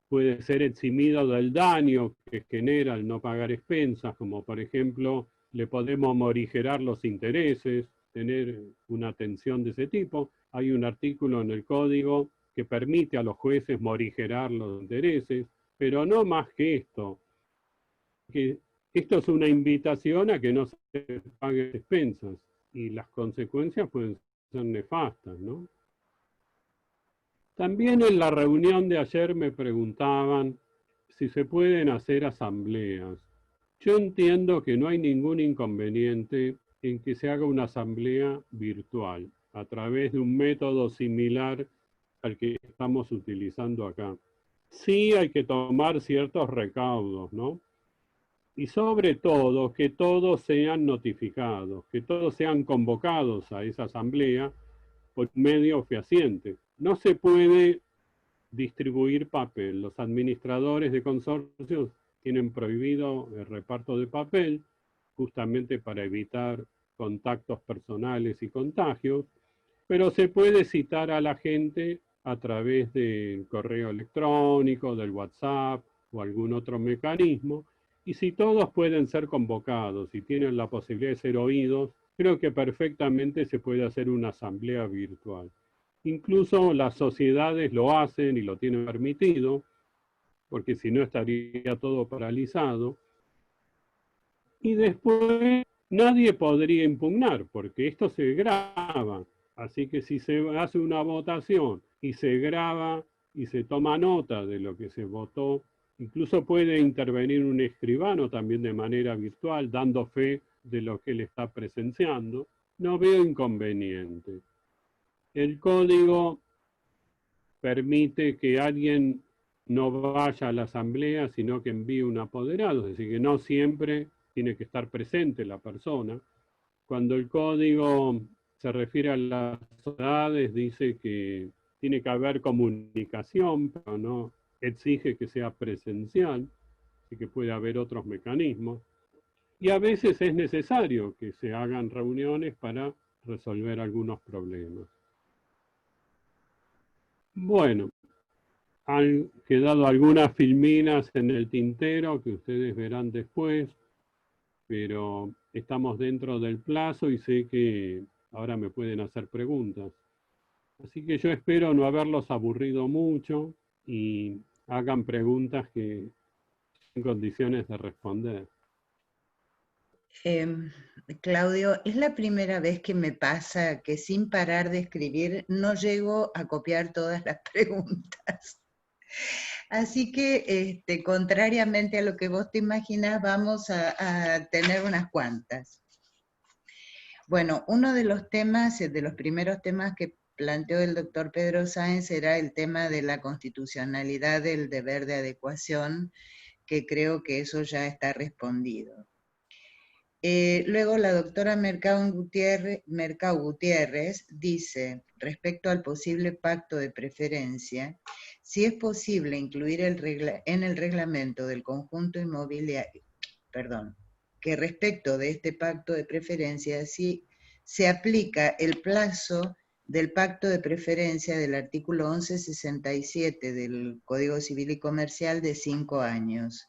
puede ser eximido del daño que genera el no pagar expensas, como por ejemplo le podemos morigerar los intereses, tener una atención de ese tipo. Hay un artículo en el código que permite a los jueces morigerar los intereses, pero no más que esto. Que esto es una invitación a que no se paguen expensas y las consecuencias pueden ser nefastas, ¿no? También en la reunión de ayer me preguntaban si se pueden hacer asambleas. Yo entiendo que no hay ningún inconveniente en que se haga una asamblea virtual a través de un método similar al que estamos utilizando acá. Sí hay que tomar ciertos recaudos, ¿no? Y sobre todo que todos sean notificados, que todos sean convocados a esa asamblea por medio fehaciente. No se puede distribuir papel. Los administradores de consorcios tienen prohibido el reparto de papel, justamente para evitar contactos personales y contagios, pero se puede citar a la gente a través del correo electrónico, del WhatsApp o algún otro mecanismo, y si todos pueden ser convocados y tienen la posibilidad de ser oídos, creo que perfectamente se puede hacer una asamblea virtual. Incluso las sociedades lo hacen y lo tienen permitido, porque si no estaría todo paralizado. Y después nadie podría impugnar, porque esto se graba. Así que si se hace una votación y se graba y se toma nota de lo que se votó, incluso puede intervenir un escribano también de manera virtual, dando fe de lo que él está presenciando. No veo inconveniente. El código permite que alguien no vaya a la asamblea, sino que envíe un apoderado, es decir, que no siempre tiene que estar presente la persona. Cuando el código se refiere a las sociedades, dice que tiene que haber comunicación, pero no exige que sea presencial, así que puede haber otros mecanismos. Y a veces es necesario que se hagan reuniones para resolver algunos problemas. Bueno, han quedado algunas filminas en el tintero que ustedes verán después, pero estamos dentro del plazo y sé que ahora me pueden hacer preguntas. Así que yo espero no haberlos aburrido mucho y hagan preguntas que en condiciones de responder. Claudio, es la primera vez que me pasa que sin parar de escribir no llego a copiar todas las preguntas. Así que, contrariamente a lo que vos te imaginás, vamos a tener unas cuantas. Bueno, uno de los temas, de los primeros temas que planteó el doctor Pedro Sáenz era el tema de la constitucionalidad del deber de adecuación, que creo que eso ya está respondido. Luego la doctora Mercado Gutiérrez dice, respecto al posible pacto de preferencia, si es posible incluir en el reglamento del conjunto inmobiliario, que respecto de este pacto de preferencia, si se aplica el plazo del pacto de preferencia del artículo 1167 del Código Civil y Comercial de 5 años.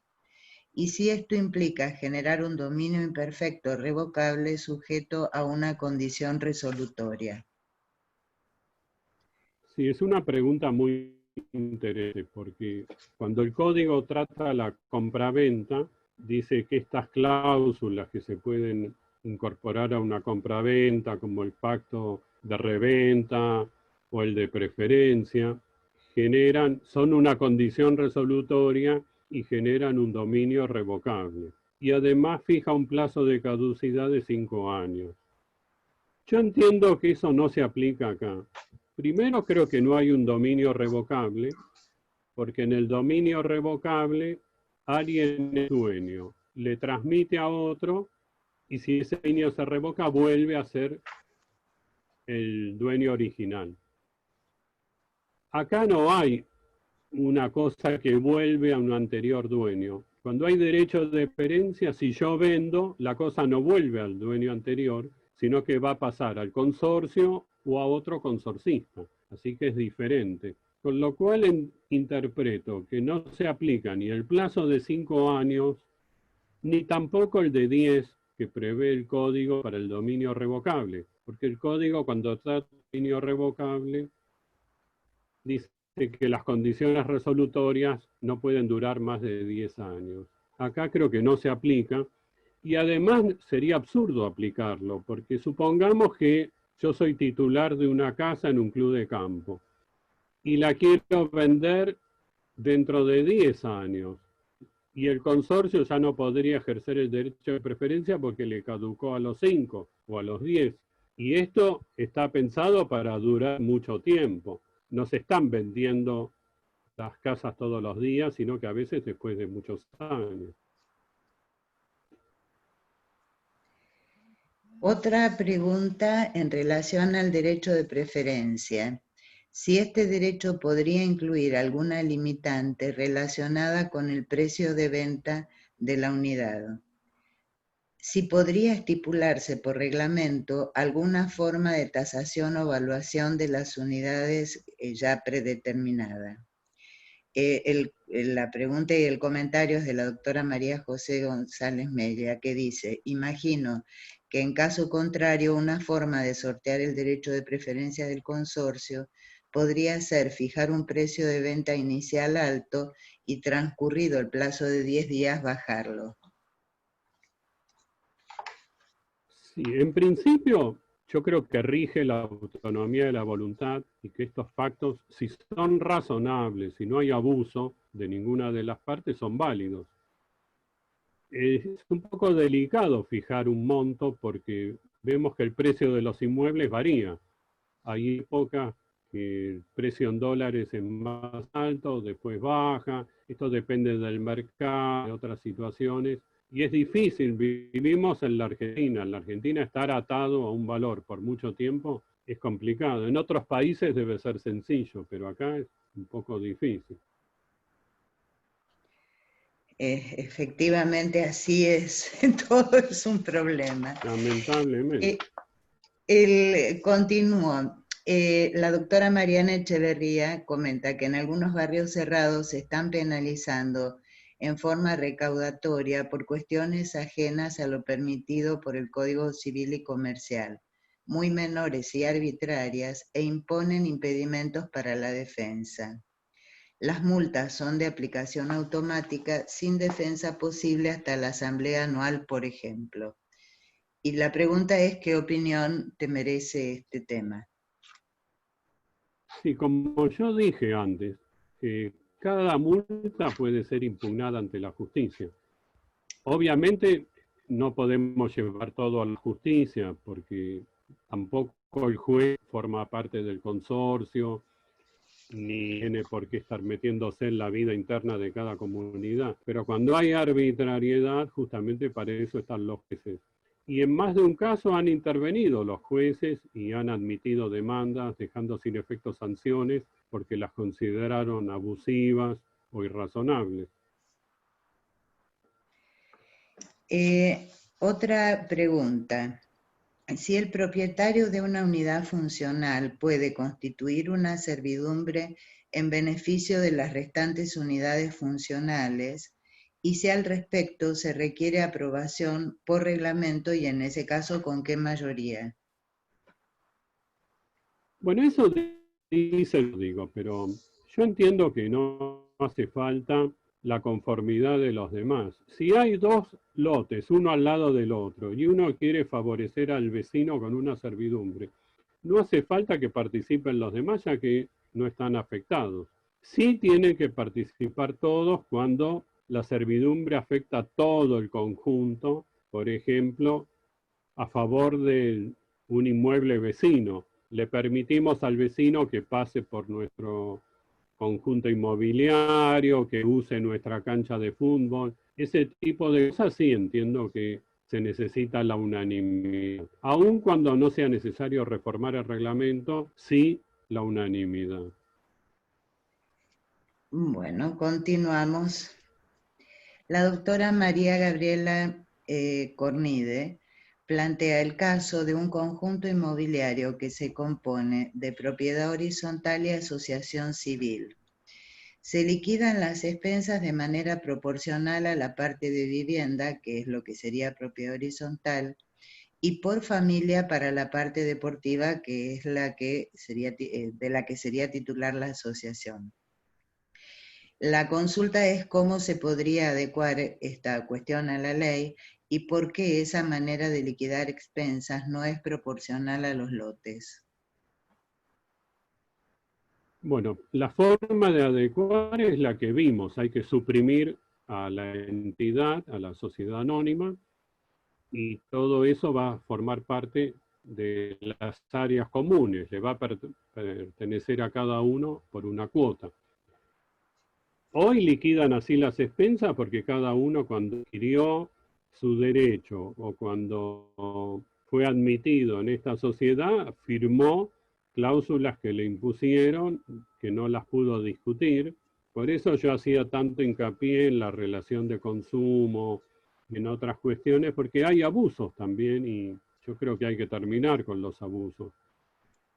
Y si esto implica generar un dominio imperfecto revocable sujeto a una condición resolutoria. Sí, es una pregunta muy interesante, porque cuando el código trata la compraventa, dice que estas cláusulas que se pueden incorporar a una compraventa, como el pacto de reventa o el de preferencia, son una condición resolutoria y generan un dominio revocable. Y además fija un plazo de caducidad de 5 años. Yo entiendo que eso no se aplica acá. Primero, creo que no hay un dominio revocable, porque en el dominio revocable alguien es dueño, le transmite a otro, y si ese dominio se revoca, vuelve a ser el dueño original. Acá no hay una cosa que vuelve a un anterior dueño. Cuando hay derecho de preferencia, si yo vendo, la cosa no vuelve al dueño anterior, sino que va a pasar al consorcio o a otro consorcista. Así que es diferente. Con lo cual interpreto que no se aplica ni el plazo de 5 años, ni tampoco el de 10 que prevé el código para el dominio revocable. Porque el código, cuando trata de dominio revocable, dice que las condiciones resolutorias no pueden durar más de 10 años. Acá creo que no se aplica, y además sería absurdo aplicarlo, porque supongamos que yo soy titular de una casa en un club de campo y la quiero vender dentro de 10 años, y el consorcio ya no podría ejercer el derecho de preferencia porque le caducó a los 5 o a los 10. Y esto está pensado para durar mucho tiempo. No se están vendiendo las casas todos los días, sino que a veces después de muchos años. Otra pregunta en relación al derecho de preferencia. Si este derecho podría incluir alguna limitante relacionada con el precio de venta de la unidad. Si podría estipularse por reglamento alguna forma de tasación o evaluación de las unidades ya predeterminada. La pregunta y el comentario es de la doctora María José González Mella, que dice: imagino que en caso contrario una forma de sortear el derecho de preferencia del consorcio podría ser fijar un precio de venta inicial alto y transcurrido el plazo de 10 días bajarlo. Sí, en principio yo creo que rige la autonomía de la voluntad y que estos pactos, si son razonables, si no hay abuso de ninguna de las partes, son válidos. Es un poco delicado fijar un monto porque vemos que el precio de los inmuebles varía. Hay épocas que el precio en dólares es más alto, después baja, esto depende del mercado, de otras situaciones, y es difícil. Vivimos en la Argentina estar atado a un valor por mucho tiempo es complicado. En otros países debe ser sencillo, pero acá es un poco difícil. Efectivamente así es, todo es un problema. Lamentablemente. Continúo. La doctora Mariana Echeverría comenta que en algunos barrios cerrados se están penalizando en forma recaudatoria por cuestiones ajenas a lo permitido por el Código Civil y Comercial, muy menores y arbitrarias, e imponen impedimentos para la defensa. Las multas son de aplicación automática sin defensa posible hasta la asamblea anual, por ejemplo. Y la pregunta es, ¿qué opinión te merece este tema? Sí, como yo dije antes, cada multa puede ser impugnada ante la justicia. Obviamente no podemos llevar todo a la justicia porque tampoco el juez forma parte del consorcio, ni tiene por qué estar metiéndose en la vida interna de cada comunidad. Pero cuando hay arbitrariedad, justamente para eso están los jueces. Y en más de un caso han intervenido los jueces y han admitido demandas, dejando sin efecto sanciones porque las consideraron abusivas o irrazonables. Otra pregunta. Si el propietario de una unidad funcional puede constituir una servidumbre en beneficio de las restantes unidades funcionales, y si al respecto se requiere aprobación por reglamento, y en ese caso, ¿con qué mayoría? Bueno, eso dice, digo, pero yo entiendo que no hace falta la conformidad de los demás. Si hay dos lotes, uno al lado del otro, y uno quiere favorecer al vecino con una servidumbre, no hace falta que participen los demás, ya que no están afectados. Sí tienen que participar todos cuando la servidumbre afecta a todo el conjunto, por ejemplo, a favor de un inmueble vecino. Le permitimos al vecino que pase por nuestro conjunto inmobiliario, que use nuestra cancha de fútbol. Ese tipo de cosas sí entiendo que se necesita la unanimidad. Aun cuando no sea necesario reformar el reglamento, sí la unanimidad. Bueno, continuamos. La doctora María Gabriela Cornide plantea el caso de un conjunto inmobiliario que se compone de propiedad horizontal y asociación civil. Se liquidan las expensas de manera proporcional a la parte de vivienda, que es lo que sería propiedad horizontal, y por familia para la parte deportiva, que es la que sería, de la que sería titular la asociación. La consulta es cómo se podría adecuar esta cuestión a la ley y por qué esa manera de liquidar expensas no es proporcional a los lotes. Bueno, la forma de adecuar es la que vimos. Hay que suprimir a la entidad, a la sociedad anónima, y todo eso va a formar parte de las áreas comunes. Le va a pertenecer a cada uno por una cuota. Hoy liquidan así las expensas porque cada uno cuando adquirió su derecho o cuando fue admitido en esta sociedad firmó cláusulas que le impusieron, que no las pudo discutir. Por eso yo hacía tanto hincapié en la relación de consumo, en otras cuestiones, porque hay abusos también y yo creo que hay que terminar con los abusos.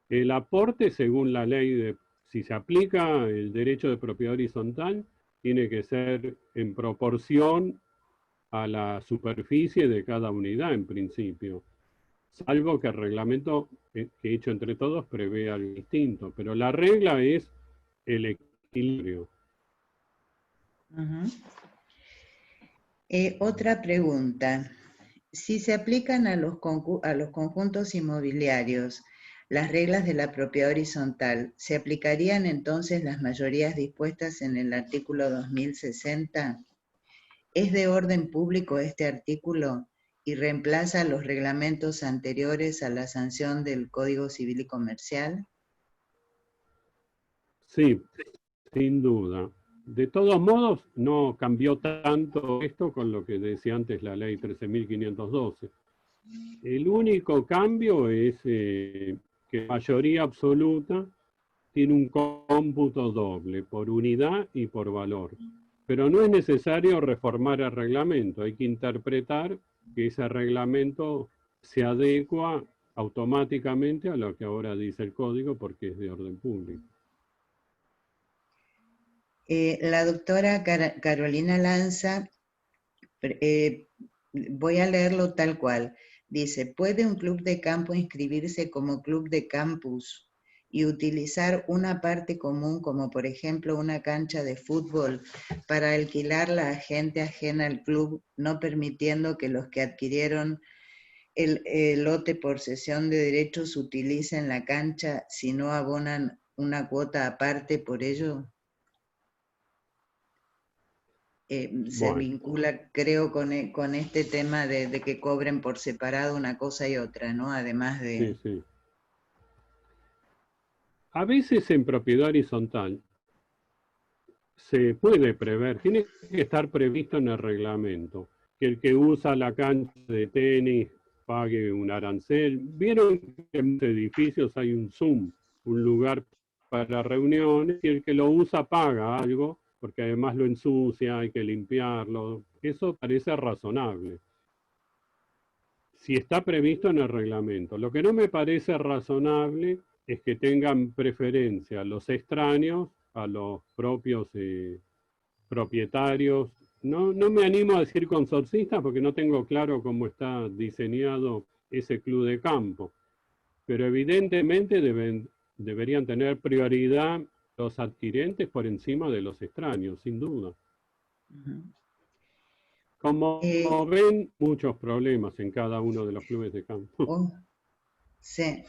El aporte, según la ley de, si se aplica el derecho de propiedad horizontal, tiene que ser en proporción a la superficie de cada unidad en principio, salvo que el reglamento que hecho entre todos prevé algo distinto, pero la regla es el equilibrio. Otra pregunta. Si se aplican a los conjuntos inmobiliarios las reglas de la propiedad horizontal, ¿se aplicarían entonces las mayorías dispuestas en el artículo 2060? ¿Es de orden público este artículo y reemplaza los reglamentos anteriores a la sanción del Código Civil y Comercial? Sí, sin duda. De todos modos, no cambió tanto esto con lo que decía antes la ley 13.512. El único cambio es que mayoría absoluta tiene un cómputo doble, por unidad y por valor. Pero no es necesario reformar el reglamento, hay que interpretar que ese reglamento se adecua automáticamente a lo que ahora dice el código porque es de orden público. La doctora Carolina Lanza, voy a leerlo tal cual. Dice, ¿puede un club de campo inscribirse como club de campus y utilizar una parte común, como por ejemplo una cancha de fútbol, para alquilarla a gente ajena al club, no permitiendo que los que adquirieron el lote por cesión de derechos utilicen la cancha si no abonan una cuota aparte por ello? Se Bueno, vincula, creo, con este tema de que cobren por separado una cosa y otra, ¿no? Además sí, de... sí. A veces en propiedad horizontal se puede prever, tiene que estar previsto en el reglamento, que el que usa la cancha de tenis pague un arancel. Vieron que en los edificios hay un Zoom, un lugar para reuniones, y el que lo usa paga algo, porque además lo ensucia, hay que limpiarlo. Eso parece razonable, si está previsto en el reglamento. Lo que no me parece razonable es que tengan preferencia los extraños a los propios propietarios. No me animo a decir consorcistas porque no tengo claro cómo está diseñado ese club de campo, pero evidentemente deberían tener prioridad los adquirentes por encima de los extraños, sin duda. Como ven, muchos problemas en cada uno de los clubes de campo. Oh, sí.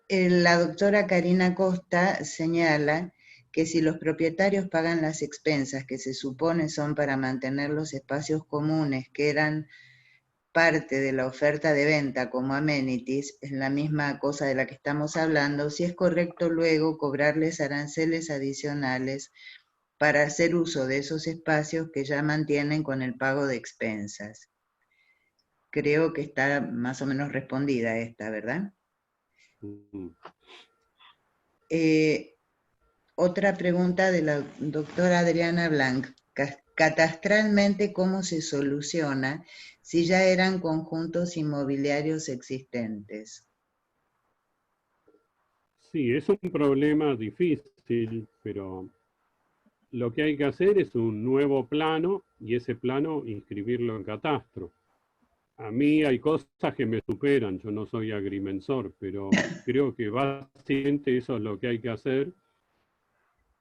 La doctora Karina Costa señala que si los propietarios pagan las expensas que se supone son para mantener los espacios comunes que eran parte de la oferta de venta como amenities, es la misma cosa de la que estamos hablando, si es correcto luego cobrarles aranceles adicionales para hacer uso de esos espacios que ya mantienen con el pago de expensas. Creo que está más o menos respondida esta, ¿verdad? Mm. Otra pregunta de la doctora Adriana Blanc. Catastralmente, ¿cómo se soluciona si ya eran conjuntos inmobiliarios existentes? Sí, es un problema difícil, pero lo que hay que hacer es un nuevo plano y ese plano inscribirlo en catastro. A mí hay cosas que me superan, yo no soy agrimensor, pero creo que básicamente eso es lo que hay que hacer.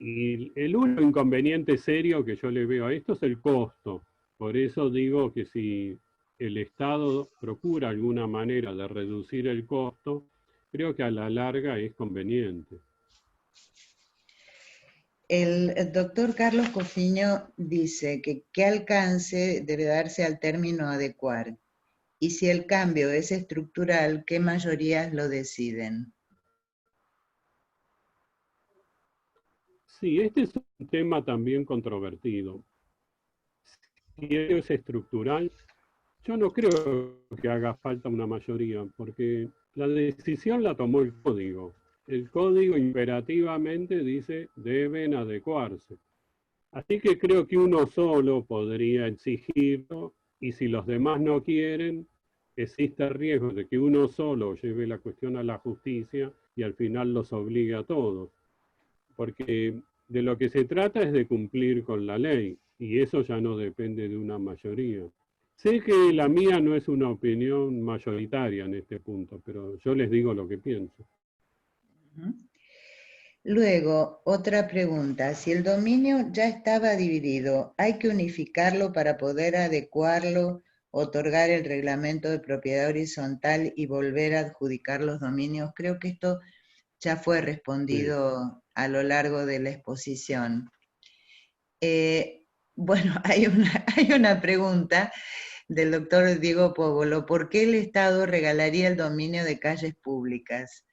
Y el único inconveniente serio que yo le veo a esto es el costo. Por eso digo que si el Estado procura alguna manera de reducir el costo, creo que a la larga es conveniente. El doctor Carlos Cofiño dice que qué alcance debe darse al término adecuar y si el cambio es estructural, ¿qué mayorías lo deciden? Sí, este es un tema también controvertido. Si es estructural, yo no creo que haga falta una mayoría, porque la decisión la tomó el código. El código imperativamente dice deben adecuarse. Así que creo que uno solo podría exigirlo y si los demás no quieren, existe el riesgo de que uno solo lleve la cuestión a la justicia y al final los obligue a todos. Porque de lo que se trata es de cumplir con la ley y eso ya no depende de una mayoría. Sé que la mía no es una opinión mayoritaria en este punto, pero yo les digo lo que pienso. Luego, otra pregunta. Si el dominio ya estaba dividido, ¿hay que unificarlo para poder adecuarlo, otorgar el reglamento de propiedad horizontal y volver a adjudicar los dominios? Creo que esto ya fue Sí. respondido a lo largo de la exposición. Bueno, hay una pregunta del doctor Diego Póvolo. ¿Por qué el Estado regalaría el dominio de calles públicas?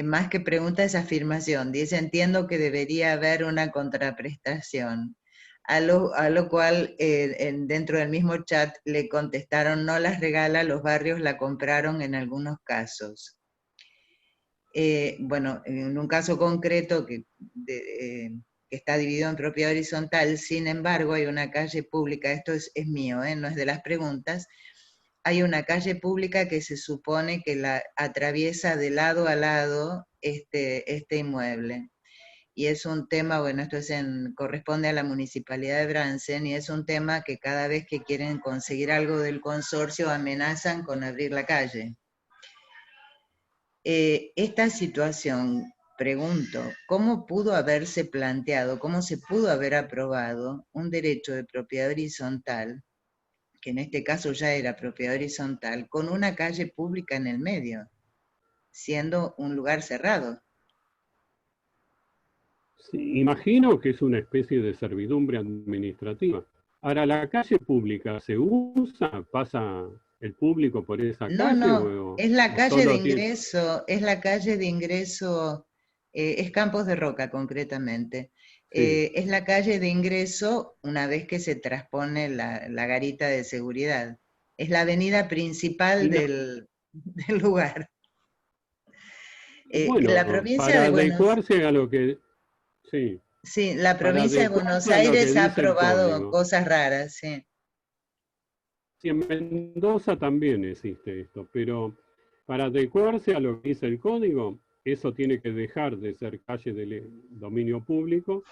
Más que pregunta es afirmación. Dice, entiendo que debería haber una contraprestación. A lo cual dentro del mismo chat le contestaron, no las regala, los barrios la compraron en algunos casos. Bueno, en un caso concreto que está dividido en propiedad horizontal, sin embargo, hay una calle pública, esto es mío, no es de las preguntas, hay una calle pública que se supone que la atraviesa de lado a lado este inmueble. Y es un tema, bueno, corresponde a la Municipalidad de Bransen, y es un tema que cada vez que quieren conseguir algo del consorcio amenazan con abrir la calle. Esta situación, pregunto, ¿cómo pudo haberse planteado, cómo se pudo haber aprobado un derecho de propiedad horizontal, que en este caso ya era propiedad horizontal, con una calle pública en el medio, siendo un lugar cerrado? Sí, imagino que es una especie de servidumbre administrativa. Ahora, ¿la calle pública se usa? ¿Pasa el público por esa No, calle no, es la o calle de solo tiene... ingreso, es Campos de Roca concretamente. Sí, Es la calle de ingreso una vez que se transpone la garita de seguridad. Es la avenida principal y no, del lugar. La bueno, provincia para de Buenos, adecuarse a lo que... Sí, sí, la para provincia de Buenos adecuarse a lo que Aires ha dice el aprobado código. cosas raras, sí. Sí, en Mendoza también existe esto, pero para adecuarse a lo que dice el código, eso tiene que dejar de ser calle de dominio público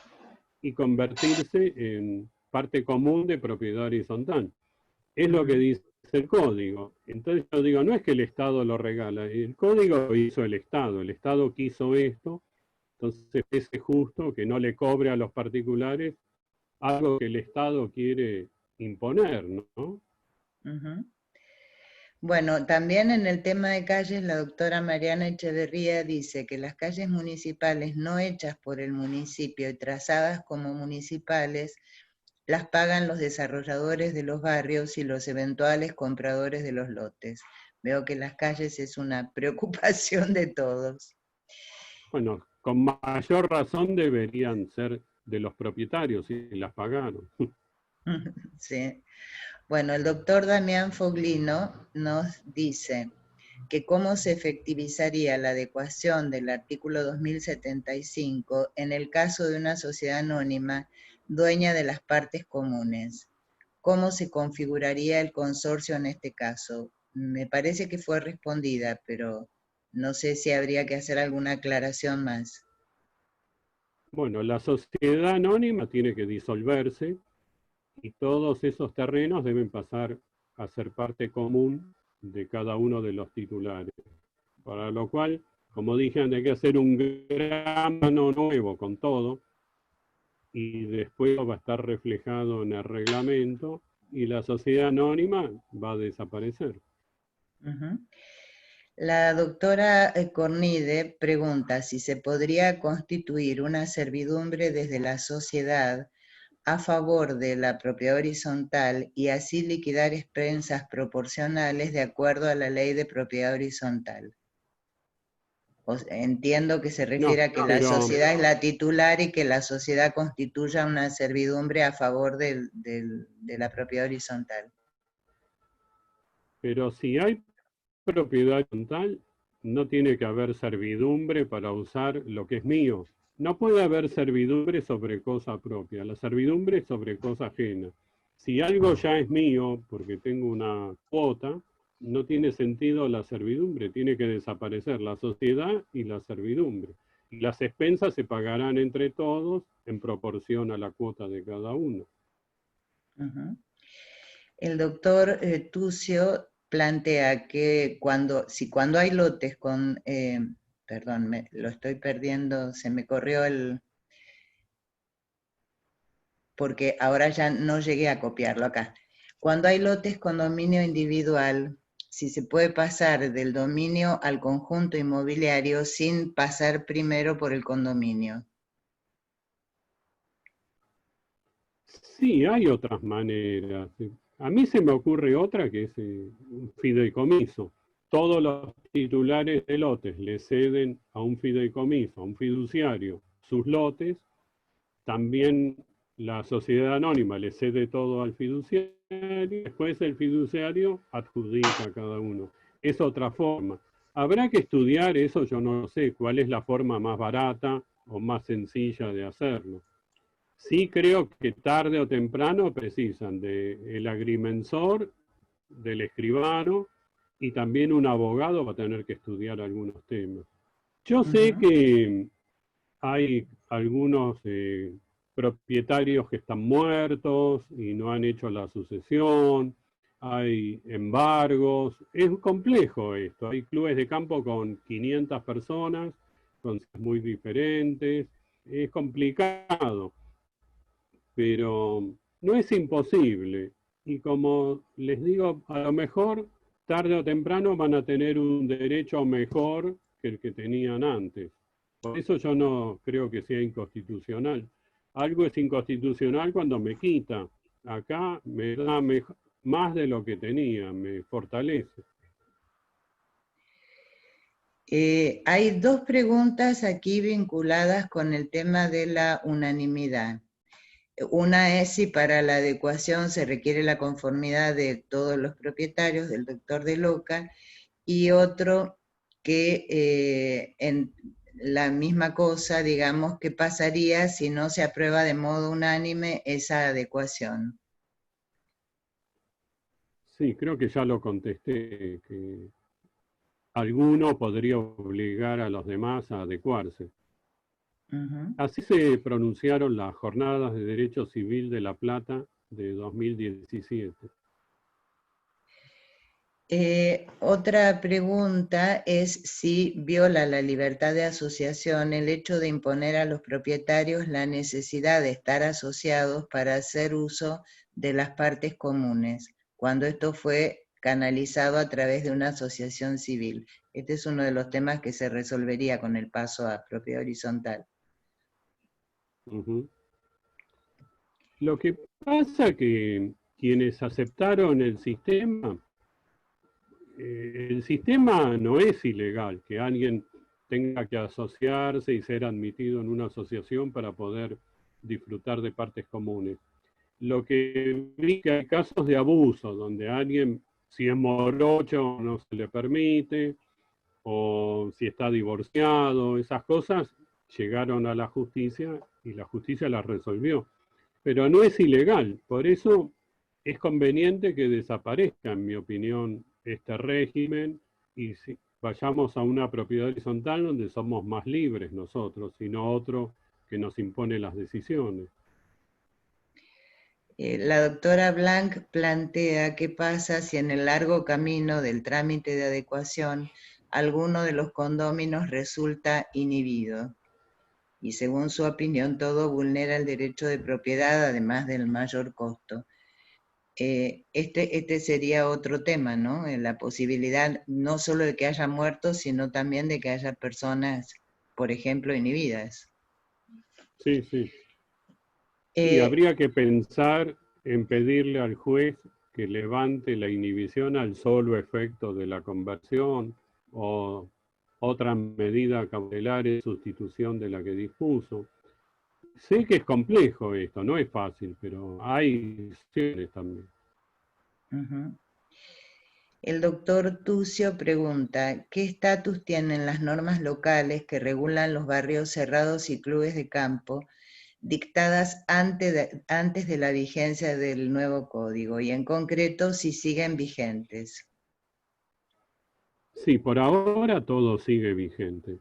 y convertirse en parte común de propiedad horizontal. Es lo que Ujú. dice el código. Entonces yo digo, no es que el Estado lo regala, el código lo hizo el Estado quiso esto, entonces es justo que no le cobre a los particulares algo que el Estado quiere imponer, ¿no? Ujú. Bueno, también en el tema de calles, la doctora Mariana Echeverría dice que las calles municipales no hechas por el municipio y trazadas como municipales las pagan los desarrolladores de los barrios y los eventuales compradores de los lotes. Veo que las calles es una preocupación de todos. Bueno, con mayor razón deberían ser de los propietarios y las pagaron. Sí. Bueno, el doctor Damián Foglino nos dice, que cómo se efectivizaría la adecuación del artículo 2075 en el caso de una sociedad anónima dueña de las partes comunes. ¿Cómo se configuraría el consorcio en este caso? Me parece que fue respondida, pero no sé si habría que hacer alguna aclaración más. Bueno, la sociedad anónima tiene que disolverse y todos esos terrenos deben pasar a ser parte común de cada uno de los titulares. Para lo cual, como dije, hay que hacer un gran plano nuevo con todo y después va a estar reflejado en el reglamento y la sociedad anónima va a desaparecer. Uh-huh. La doctora Cornide pregunta si se podría constituir una servidumbre desde la sociedad a favor de la propiedad horizontal y así liquidar expensas proporcionales de acuerdo a la ley de propiedad horizontal. Entiendo que se refiere No, a que la pero sociedad es la titular y que la sociedad constituya una servidumbre a favor de la propiedad horizontal. Pero si hay propiedad horizontal, no tiene que haber servidumbre para usar lo que es mío. No puede haber servidumbre sobre cosa propia, la servidumbre es sobre cosa ajena. Si algo ya es mío, porque tengo una cuota, no tiene sentido la servidumbre, tiene que desaparecer la sociedad y la servidumbre. Y las expensas se pagarán entre todos en proporción a la cuota de cada uno. Uh-huh. El doctor Tucio plantea que cuando hay lotes con, perdón, lo estoy perdiendo, se me corrió porque ahora ya no llegué a copiarlo acá. Cuando hay lotes con dominio individual, si se puede pasar del dominio al conjunto inmobiliario sin pasar primero por el condominio. Sí, hay otras maneras. A mí se me ocurre otra que es un fideicomiso. Todos los titulares de lotes le ceden a un fideicomiso, a un fiduciario, sus lotes. También la sociedad anónima le cede todo al fiduciario. Después el fiduciario adjudica a cada uno. Es otra forma. Habrá que estudiar eso, yo no sé cuál es la forma más barata o más sencilla de hacerlo. Sí creo que tarde o temprano precisan del agrimensor, del escribano y también un abogado va a tener que estudiar algunos temas. Yo sé que hay algunos propietarios que están muertos y no han hecho la sucesión, hay embargos, es complejo esto, hay clubes de campo con 500 personas, con muy diferentes, es complicado, pero no es imposible. Y como les digo, a lo mejor tarde o temprano van a tener un derecho mejor que el que tenían antes. Por eso yo no creo que sea inconstitucional. Algo es inconstitucional cuando me quita. Acá me da más de lo que tenía, me fortalece. Hay dos preguntas aquí vinculadas con el tema de la unanimidad. Una es si para la adecuación se requiere la conformidad de todos los propietarios, del doctor De Loca, y otro que en la misma cosa, digamos, ¿qué pasaría si no se aprueba de modo unánime esa adecuación? Sí, creo que ya lo contesté, que alguno podría obligar a los demás a adecuarse. Así se pronunciaron las Jornadas de Derecho Civil de La Plata de 2017. Otra pregunta es si viola la libertad de asociación el hecho de imponer a los propietarios la necesidad de estar asociados para hacer uso de las partes comunes, cuando esto fue canalizado a través de una asociación civil. Este es uno de los temas que se resolvería con el paso a propiedad horizontal. Lo que pasa que quienes aceptaron el sistema no es ilegal, que alguien tenga que asociarse y ser admitido en una asociación para poder disfrutar de partes comunes. Lo que vi que hay casos de abuso, donde alguien si es morocho no se le permite, o si está divorciado, esas cosas llegaron a la justicia y la justicia las resolvió. Pero no es ilegal, por eso es conveniente que desaparezca, en mi opinión, este régimen y si vayamos a una propiedad horizontal donde somos más libres nosotros, y no otro que nos impone las decisiones. La doctora Blanc plantea qué pasa si en el largo camino del trámite de adecuación alguno de los condóminos resulta inhibido. Y según su opinión, todo vulnera el derecho de propiedad, además del mayor costo. Este sería otro tema, ¿no? La posibilidad no solo de que haya muertos, sino también de que haya personas, por ejemplo, inhibidas. Sí, sí. Y habría que pensar en pedirle al juez que levante la inhibición al solo efecto de la conversión o otra medida cautelar en sustitución de la que dispuso. Sé que es complejo esto, no es fácil, pero hay opciones también. Uh-huh. El doctor Tucio pregunta, ¿qué estatus tienen las normas locales que regulan los barrios cerrados y clubes de campo dictadas antes de la vigencia del nuevo código y en concreto si siguen vigentes? Sí, por ahora todo sigue vigente.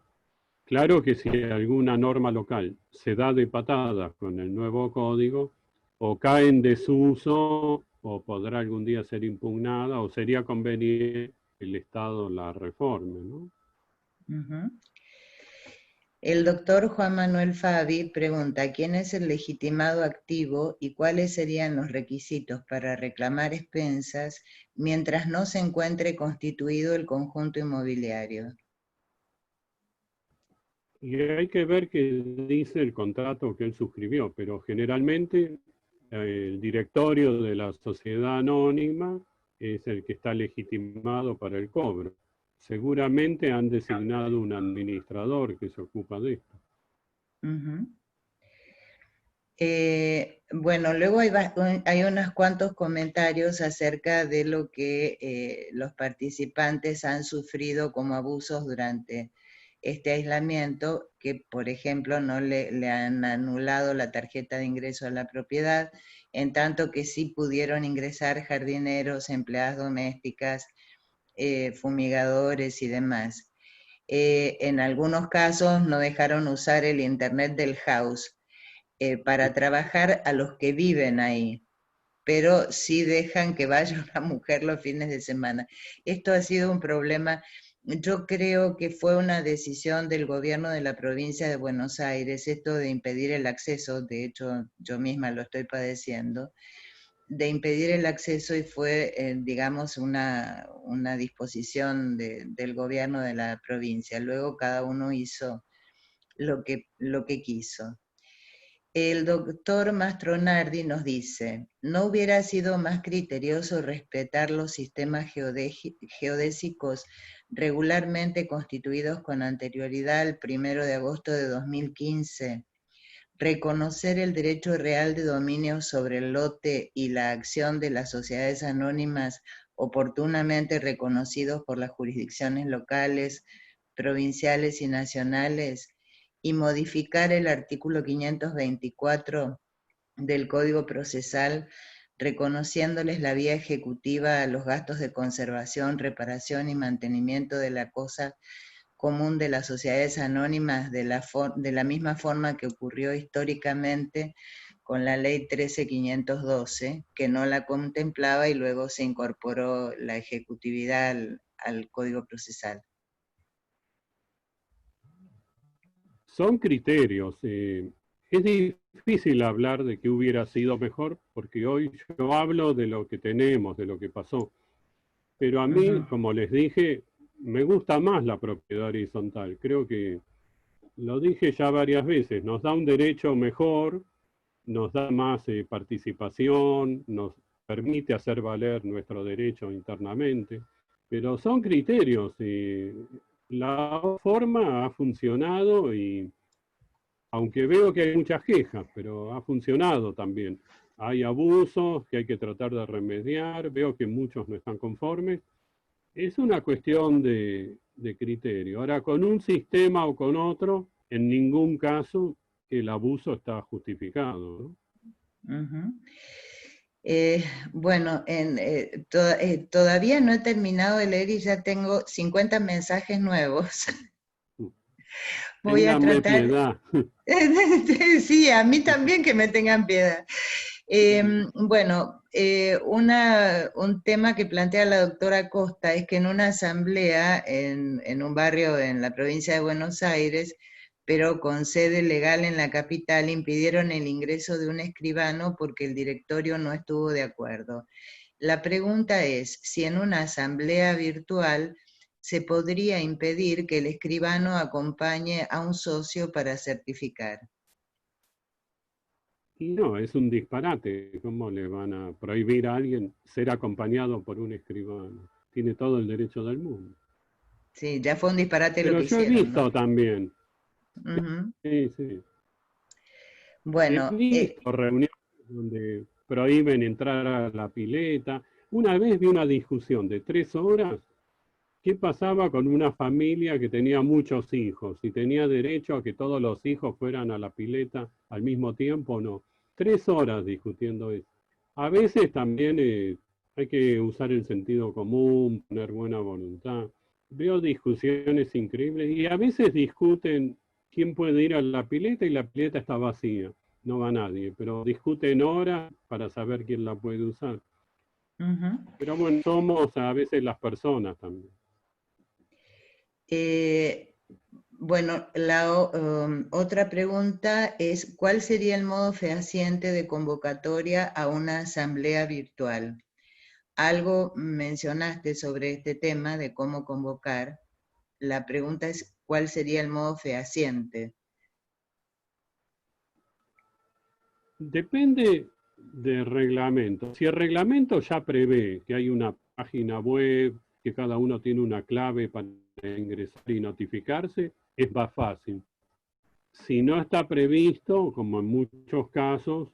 Claro que si alguna norma local se da de patadas con el nuevo código, o cae en desuso, o podrá algún día ser impugnada, o sería conveniente que el Estado la reforme, ¿no? Uh-huh. El doctor Juan Manuel Fabi pregunta, ¿quién es el legitimado activo y cuáles serían los requisitos para reclamar expensas mientras no se encuentre constituido el conjunto inmobiliario? Y hay que ver qué dice el contrato que él suscribió, pero generalmente el directorio de la sociedad anónima es el que está legitimado para el cobro. Seguramente han designado un administrador que se ocupa de esto. Uh-huh. Bueno, luego hay unos cuantos comentarios acerca de lo que los participantes han sufrido como abusos durante este aislamiento, que por ejemplo no le han anulado la tarjeta de ingreso a la propiedad, en tanto que sí pudieron ingresar jardineros, empleadas domésticas, fumigadores y demás. En algunos casos no dejaron usar el internet del house para trabajar a los que viven ahí, pero sí dejan que vaya una mujer los fines de semana. Esto ha sido un problema. Yo creo que fue una decisión del gobierno de la provincia de Buenos Aires, esto de impedir el acceso, de hecho yo misma lo estoy padeciendo, de impedir el acceso y fue, digamos, una disposición del gobierno de la provincia. Luego cada uno hizo lo que quiso. El doctor Mastronardi nos dice, ¿no hubiera sido más criterioso respetar los sistemas geodésicos regularmente constituidos con anterioridad al 1 de agosto de 2015? Reconocer el derecho real de dominio sobre el lote y la acción de las sociedades anónimas oportunamente reconocidos por las jurisdicciones locales, provinciales y nacionales, y modificar el artículo 524 del Código Procesal, reconociéndoles la vía ejecutiva a los gastos de conservación, reparación y mantenimiento de la cosa común de las sociedades anónimas de la misma forma que ocurrió históricamente con la ley 13512, que no la contemplaba y luego se incorporó la ejecutividad al Código Procesal. Son criterios. Es difícil hablar de que hubiera sido mejor, porque hoy yo hablo de lo que tenemos, de lo que pasó. Pero a mí, como les dije, me gusta más la propiedad horizontal. Creo que, lo dije ya varias veces, nos da un derecho mejor, nos da más participación, nos permite hacer valer nuestro derecho internamente, pero son criterios. La forma ha funcionado y aunque veo que hay muchas quejas, pero ha funcionado también. hay abusos que hay que tratar de remediar, veo que muchos no están conformes. Es una cuestión de criterio. Ahora, con un sistema o con otro, en ningún caso el abuso está justificado, ¿no? Ujú. Bueno, todavía no he terminado de leer y ya tengo 50 mensajes nuevos. Voy a Téngame tratar. piedad. Sí, a mí también que me tengan piedad. Bueno, un tema que plantea la doctora Costa es que en una asamblea en un barrio en la provincia de Buenos Aires, pero con sede legal en la capital, impidieron el ingreso de un escribano porque el directorio no estuvo de acuerdo. La pregunta es si en una asamblea virtual se podría impedir que el escribano acompañe a un socio para certificar. Y no, es un disparate. ¿Cómo le van a prohibir a alguien ser acompañado por un escribano? Tiene todo el derecho del mundo. Sí, ya fue un disparate lo Pero que yo he hicieron, ¿no? visto también, Ujú. sí, sí, he Bueno, visto reuniones donde prohíben entrar a la pileta. Una vez vi una discusión de 3 horas. ¿Qué pasaba con una familia que tenía muchos hijos y tenía derecho a que todos los hijos fueran a la pileta al mismo tiempo o no? 3 horas discutiendo eso. A veces también hay que usar el sentido común, poner buena voluntad. Veo discusiones increíbles y a veces discuten quién puede ir a la pileta y la pileta está vacía, no va nadie, pero discuten horas para saber quién la puede usar. ujú. Pero bueno, somos a veces las personas también. Eh, bueno, otra pregunta es, ¿cuál sería el modo fehaciente de convocatoria a una asamblea virtual? Algo mencionaste sobre este tema de cómo convocar. La pregunta es, ¿cuál sería el modo fehaciente? Depende del reglamento. Si el reglamento ya prevé que hay una página web, que cada uno tiene una clave para ingresar y notificarse, es más fácil. Si no está previsto, como en muchos casos,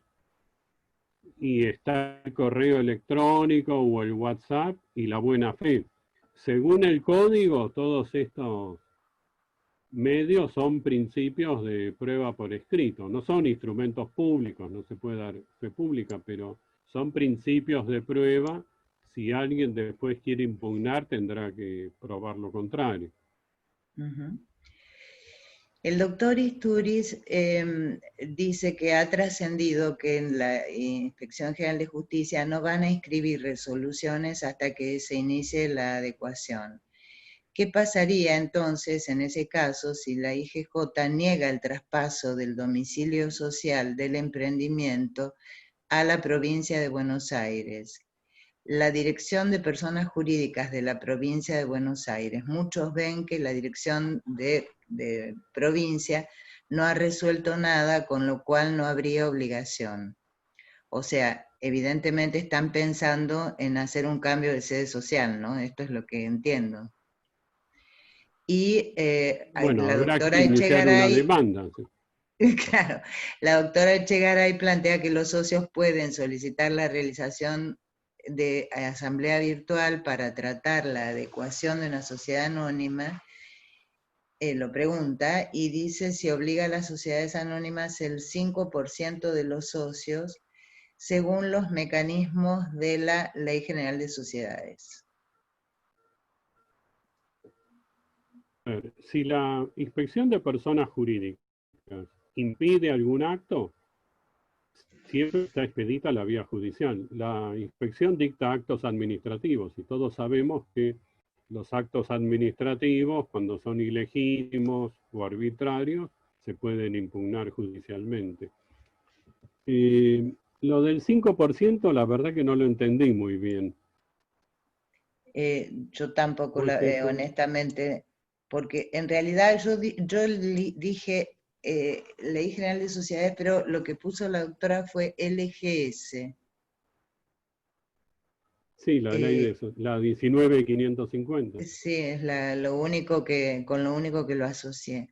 y está el correo electrónico o el WhatsApp y la buena fe. Según el código, todos estos medios son principios de prueba por escrito, no son instrumentos públicos, no se puede dar fe pública, pero son principios de prueba. Si alguien después quiere impugnar, tendrá que probar lo contrario. Ujú. El doctor Isturiz dice que ha trascendido que en la Inspección General de Justicia no van a inscribir resoluciones hasta que se inicie la adecuación. ¿Qué pasaría entonces en ese caso si la IGJ niega el traspaso del domicilio social del emprendimiento a la provincia de Buenos Aires? La Dirección de Personas Jurídicas de la provincia de Buenos Aires. Muchos ven que la dirección de provincia no ha resuelto nada, con lo cual no habría obligación. O sea, evidentemente están pensando en hacer un cambio de sede social, ¿no? Esto es lo que entiendo. Y Bueno, la habrá que doctora iniciar una Echegaray, demanda. claro, la doctora Echegaray plantea que los socios pueden solicitar la realización de asamblea virtual para tratar la adecuación de una sociedad anónima, lo pregunta, y dice si obliga a las sociedades anónimas el 5% de los socios según los mecanismos de la Ley General de Sociedades. Si la inspección de personas jurídicas impide algún acto, siempre está expedita la vía judicial. La inspección dicta actos administrativos y todos sabemos que los actos administrativos, cuando son ilegítimos o arbitrarios, se pueden impugnar judicialmente. Lo del 5%, la verdad que no lo entendí muy bien. Yo tampoco, ¿Cómo es eso? honestamente, porque en realidad yo dije Ley General de Sociedades, pero lo que puso la doctora fue LGS. Sí, la ley de Eh, eso, la 19.550. sí, es con lo único que lo asocié.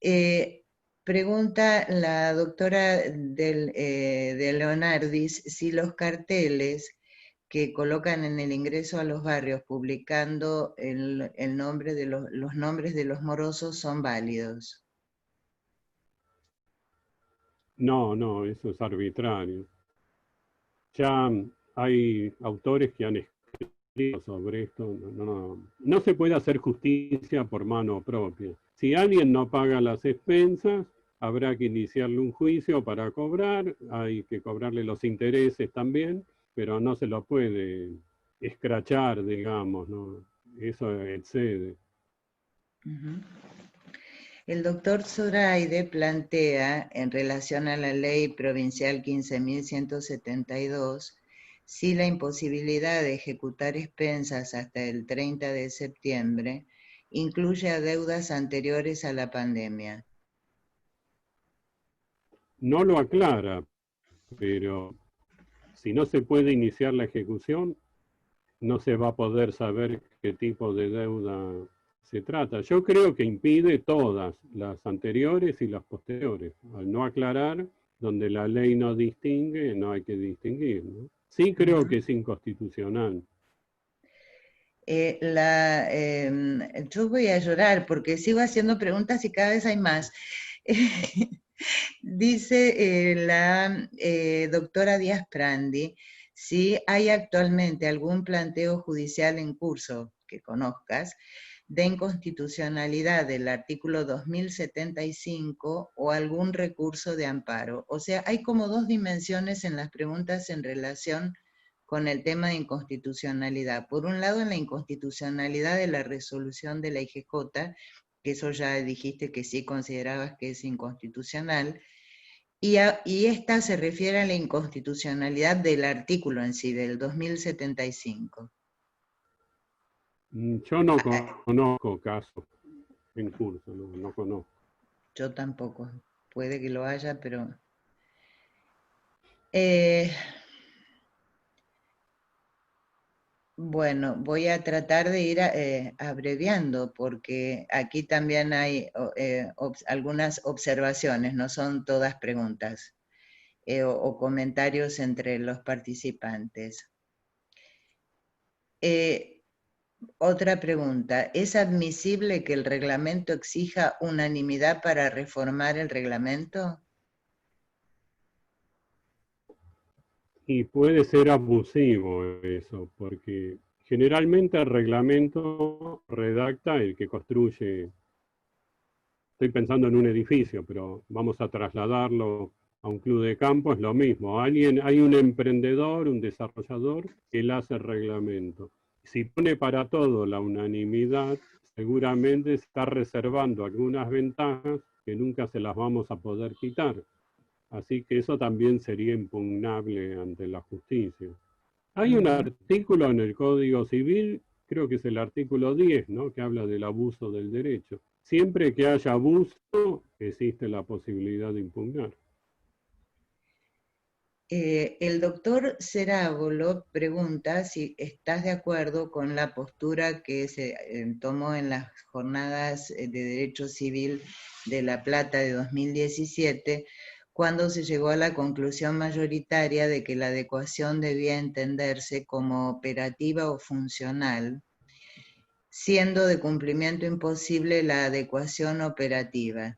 Eh, Pregunta la doctora de Leonardis si los carteles que colocan en el ingreso a los barrios publicando el nombre de los nombres de los morosos son válidos. No, no, eso es arbitrario. Ya hay autores que han escrito sobre esto. No se puede hacer justicia por mano propia. Si alguien no paga las expensas, habrá que iniciarle un juicio para cobrar, hay que cobrarle los intereses también, pero no se lo puede escrachar, digamos, ¿no? Eso excede. El doctor Zoraide plantea, en relación a la ley provincial 15.172, si la imposibilidad de ejecutar expensas hasta el 30 de septiembre incluye a deudas anteriores a la pandemia. No lo aclara, pero si no se puede iniciar la ejecución, no se va a poder saber qué tipo de deuda se trata. Yo creo que impide todas, las anteriores y las posteriores. Al no aclarar, donde la ley no distingue, no hay que distinguir, ¿no? Sí creo que es inconstitucional. Yo voy a llorar porque sigo haciendo preguntas y cada vez hay más. Dice la doctora Díaz Prandi, si hay actualmente algún planteo judicial en curso que conozcas de inconstitucionalidad del artículo 2075 o algún recurso de amparo. O sea, hay como dos dimensiones en las preguntas en relación con el tema de inconstitucionalidad. Por un lado, en la inconstitucionalidad de la resolución de la IGJ, que eso ya dijiste que sí considerabas que es inconstitucional, y esta se refiere a la inconstitucionalidad del artículo en sí, del 2075. Yo no conozco casos en curso, no conozco. Yo tampoco, puede que lo haya, pero... bueno, voy a tratar de ir abreviando porque aquí también hay algunas observaciones, no son todas preguntas o comentarios entre los participantes. Otra pregunta, ¿es admisible que el reglamento exija unanimidad para reformar el reglamento? Y puede ser abusivo eso, porque generalmente el reglamento redacta el que construye. Estoy pensando en un edificio, pero vamos a trasladarlo a un club de campo, es lo mismo. Hay un emprendedor, un desarrollador, que él hace el reglamento. Si pone para todo la unanimidad, seguramente está reservando algunas ventajas que nunca se las vamos a poder quitar. Así que eso también sería impugnable ante la justicia. Hay un artículo en el Código Civil, creo que es el artículo 10, ¿no?, que habla del abuso del derecho. Siempre que haya abuso, existe la posibilidad de impugnar. El doctor Cerábolo pregunta si estás de acuerdo con la postura que se tomó en las jornadas de Derecho Civil de La Plata de 2017, cuando se llegó a la conclusión mayoritaria de que la adecuación debía entenderse como operativa o funcional, siendo de cumplimiento imposible la adecuación operativa.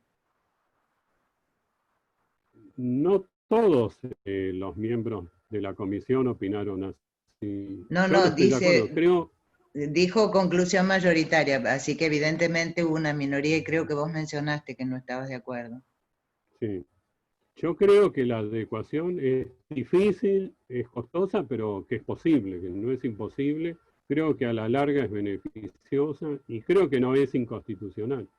No todos los miembros de la comisión opinaron así. No, Yo no estoy de dice, acuerdo, dijo conclusión mayoritaria, así que evidentemente hubo una minoría y creo que vos mencionaste que no estabas de acuerdo. Sí. Yo creo que la adecuación es difícil, es costosa, pero que es posible, que no es imposible. Creo que a la larga es beneficiosa y creo que no es inconstitucional.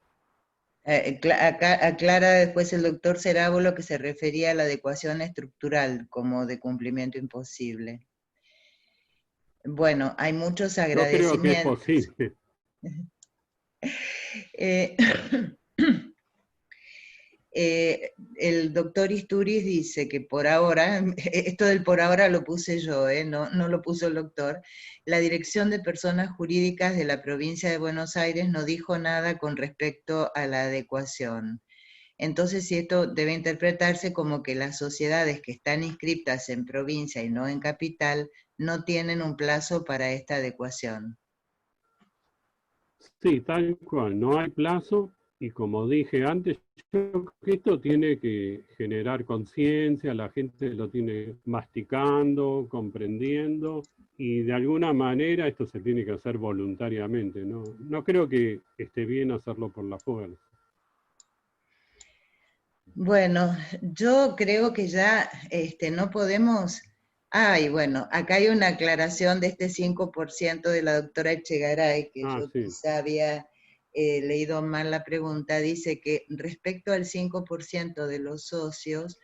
Aclara después el doctor Cerábolo que se refería a la adecuación estructural como de cumplimiento imposible. Bueno, hay muchos Yo creo que es agradecimientos. posible. El doctor Isturiz dice que por ahora, esto del por ahora lo puse yo, no lo puso el doctor, la Dirección de Personas Jurídicas de la provincia de Buenos Aires no dijo nada con respecto a la adecuación. Entonces, si esto debe interpretarse como que las sociedades que están inscritas en provincia y no en capital no tienen un plazo para esta adecuación. Sí, tal cual, no hay plazo y como dije antes, yo creo que esto tiene que generar conciencia, la gente lo tiene masticando, comprendiendo y de alguna manera esto se tiene que hacer voluntariamente, ¿no? No creo que esté bien hacerlo por la fuerza. Bueno, yo creo que ya no podemos... Ay, bueno, acá hay una aclaración de este 5% de la doctora Echegaray, que Ah, yo sí. quizá había leído mal la pregunta. Dice que respecto al 5% de los socios,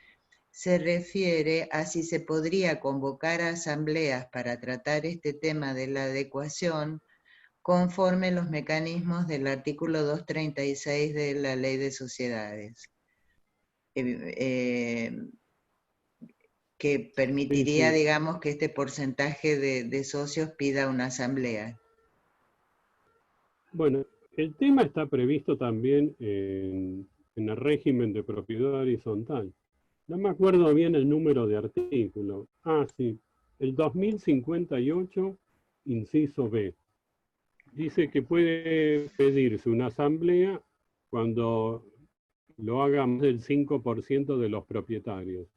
se refiere a si se podría convocar a asambleas para tratar este tema de la adecuación conforme los mecanismos del artículo 236 de la Ley de Sociedades. Eh, que Sí, permitiría, sí. digamos, que este porcentaje de socios pida una asamblea. Bueno, el tema está previsto también en el régimen de propiedad horizontal. No me acuerdo bien el número de artículo. Ah, sí, el 2058, inciso B. Dice que puede pedirse una asamblea cuando lo haga más del 5% de los propietarios.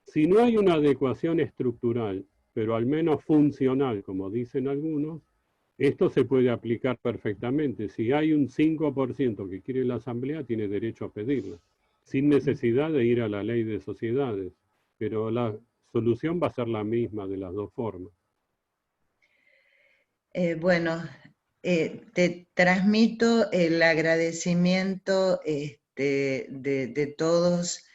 Si no hay una adecuación estructural, pero al menos funcional, como dicen algunos, esto se puede aplicar perfectamente. Si hay un 5% que quiere la asamblea, tiene derecho a pedirla, sin necesidad de ir a la ley de sociedades. Pero la solución va a ser la misma de las dos formas. Bueno, te transmito el agradecimiento de todos.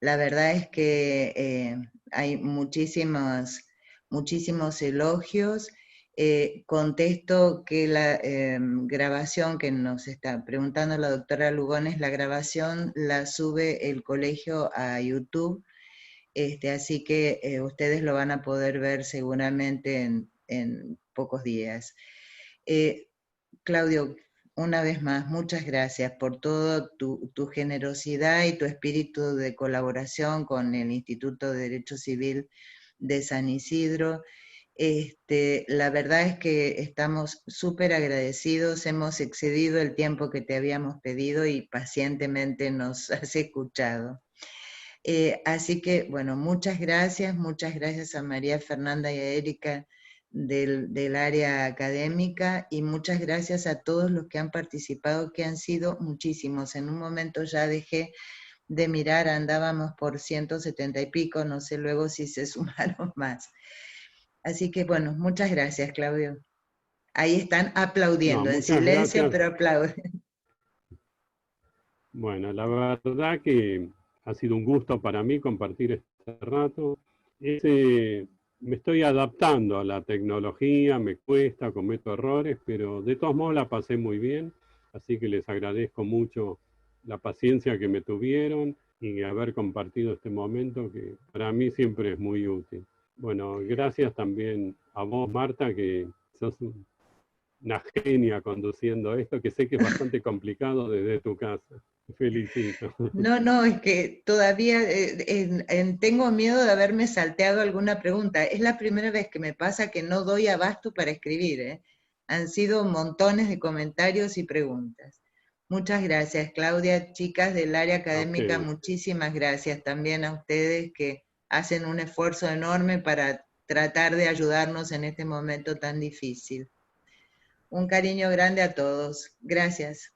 La verdad es que hay muchísimos elogios. Contesto que la grabación que nos está preguntando la doctora Lugones, la grabación la sube el colegio a YouTube, así que ustedes lo van a poder ver seguramente en pocos días. Claudio, una vez más, muchas gracias por toda tu generosidad y tu espíritu de colaboración con el Instituto de Derecho Civil de San Isidro. La verdad es que estamos súper agradecidos, hemos excedido el tiempo que te habíamos pedido y pacientemente nos has escuchado. Así que, bueno, muchas gracias a María Fernanda y a Erika del área académica y muchas gracias a todos los que han participado, que han sido muchísimos. En un momento ya dejé de mirar, andábamos por 170 y pico, no sé luego si se sumaron más. Así que, bueno, muchas gracias, Claudio. Ahí están No, aplaudiendo, en muchas silencio, gracias. pero aplauden. Bueno, la verdad que ha sido un gusto para mí compartir este rato. Me estoy adaptando a la tecnología, me cuesta, cometo errores, pero de todos modos la pasé muy bien, así que les agradezco mucho la paciencia que me tuvieron y haber compartido este momento que para mí siempre es muy útil. Bueno, gracias también a vos, Marta, que sos una genia conduciendo esto, que sé que es bastante complicado desde tu casa. Te felicito. No, no, es que todavía tengo miedo de haberme salteado alguna pregunta. Es la primera vez que me pasa que no doy abasto para escribir, ¿eh? Han sido montones de comentarios y preguntas. Muchas gracias, Claudia. Chicas del área A académica, ustedes. muchísimas gracias también a ustedes que hacen un esfuerzo enorme para tratar de ayudarnos en este momento tan difícil. Un cariño grande a todos. Gracias.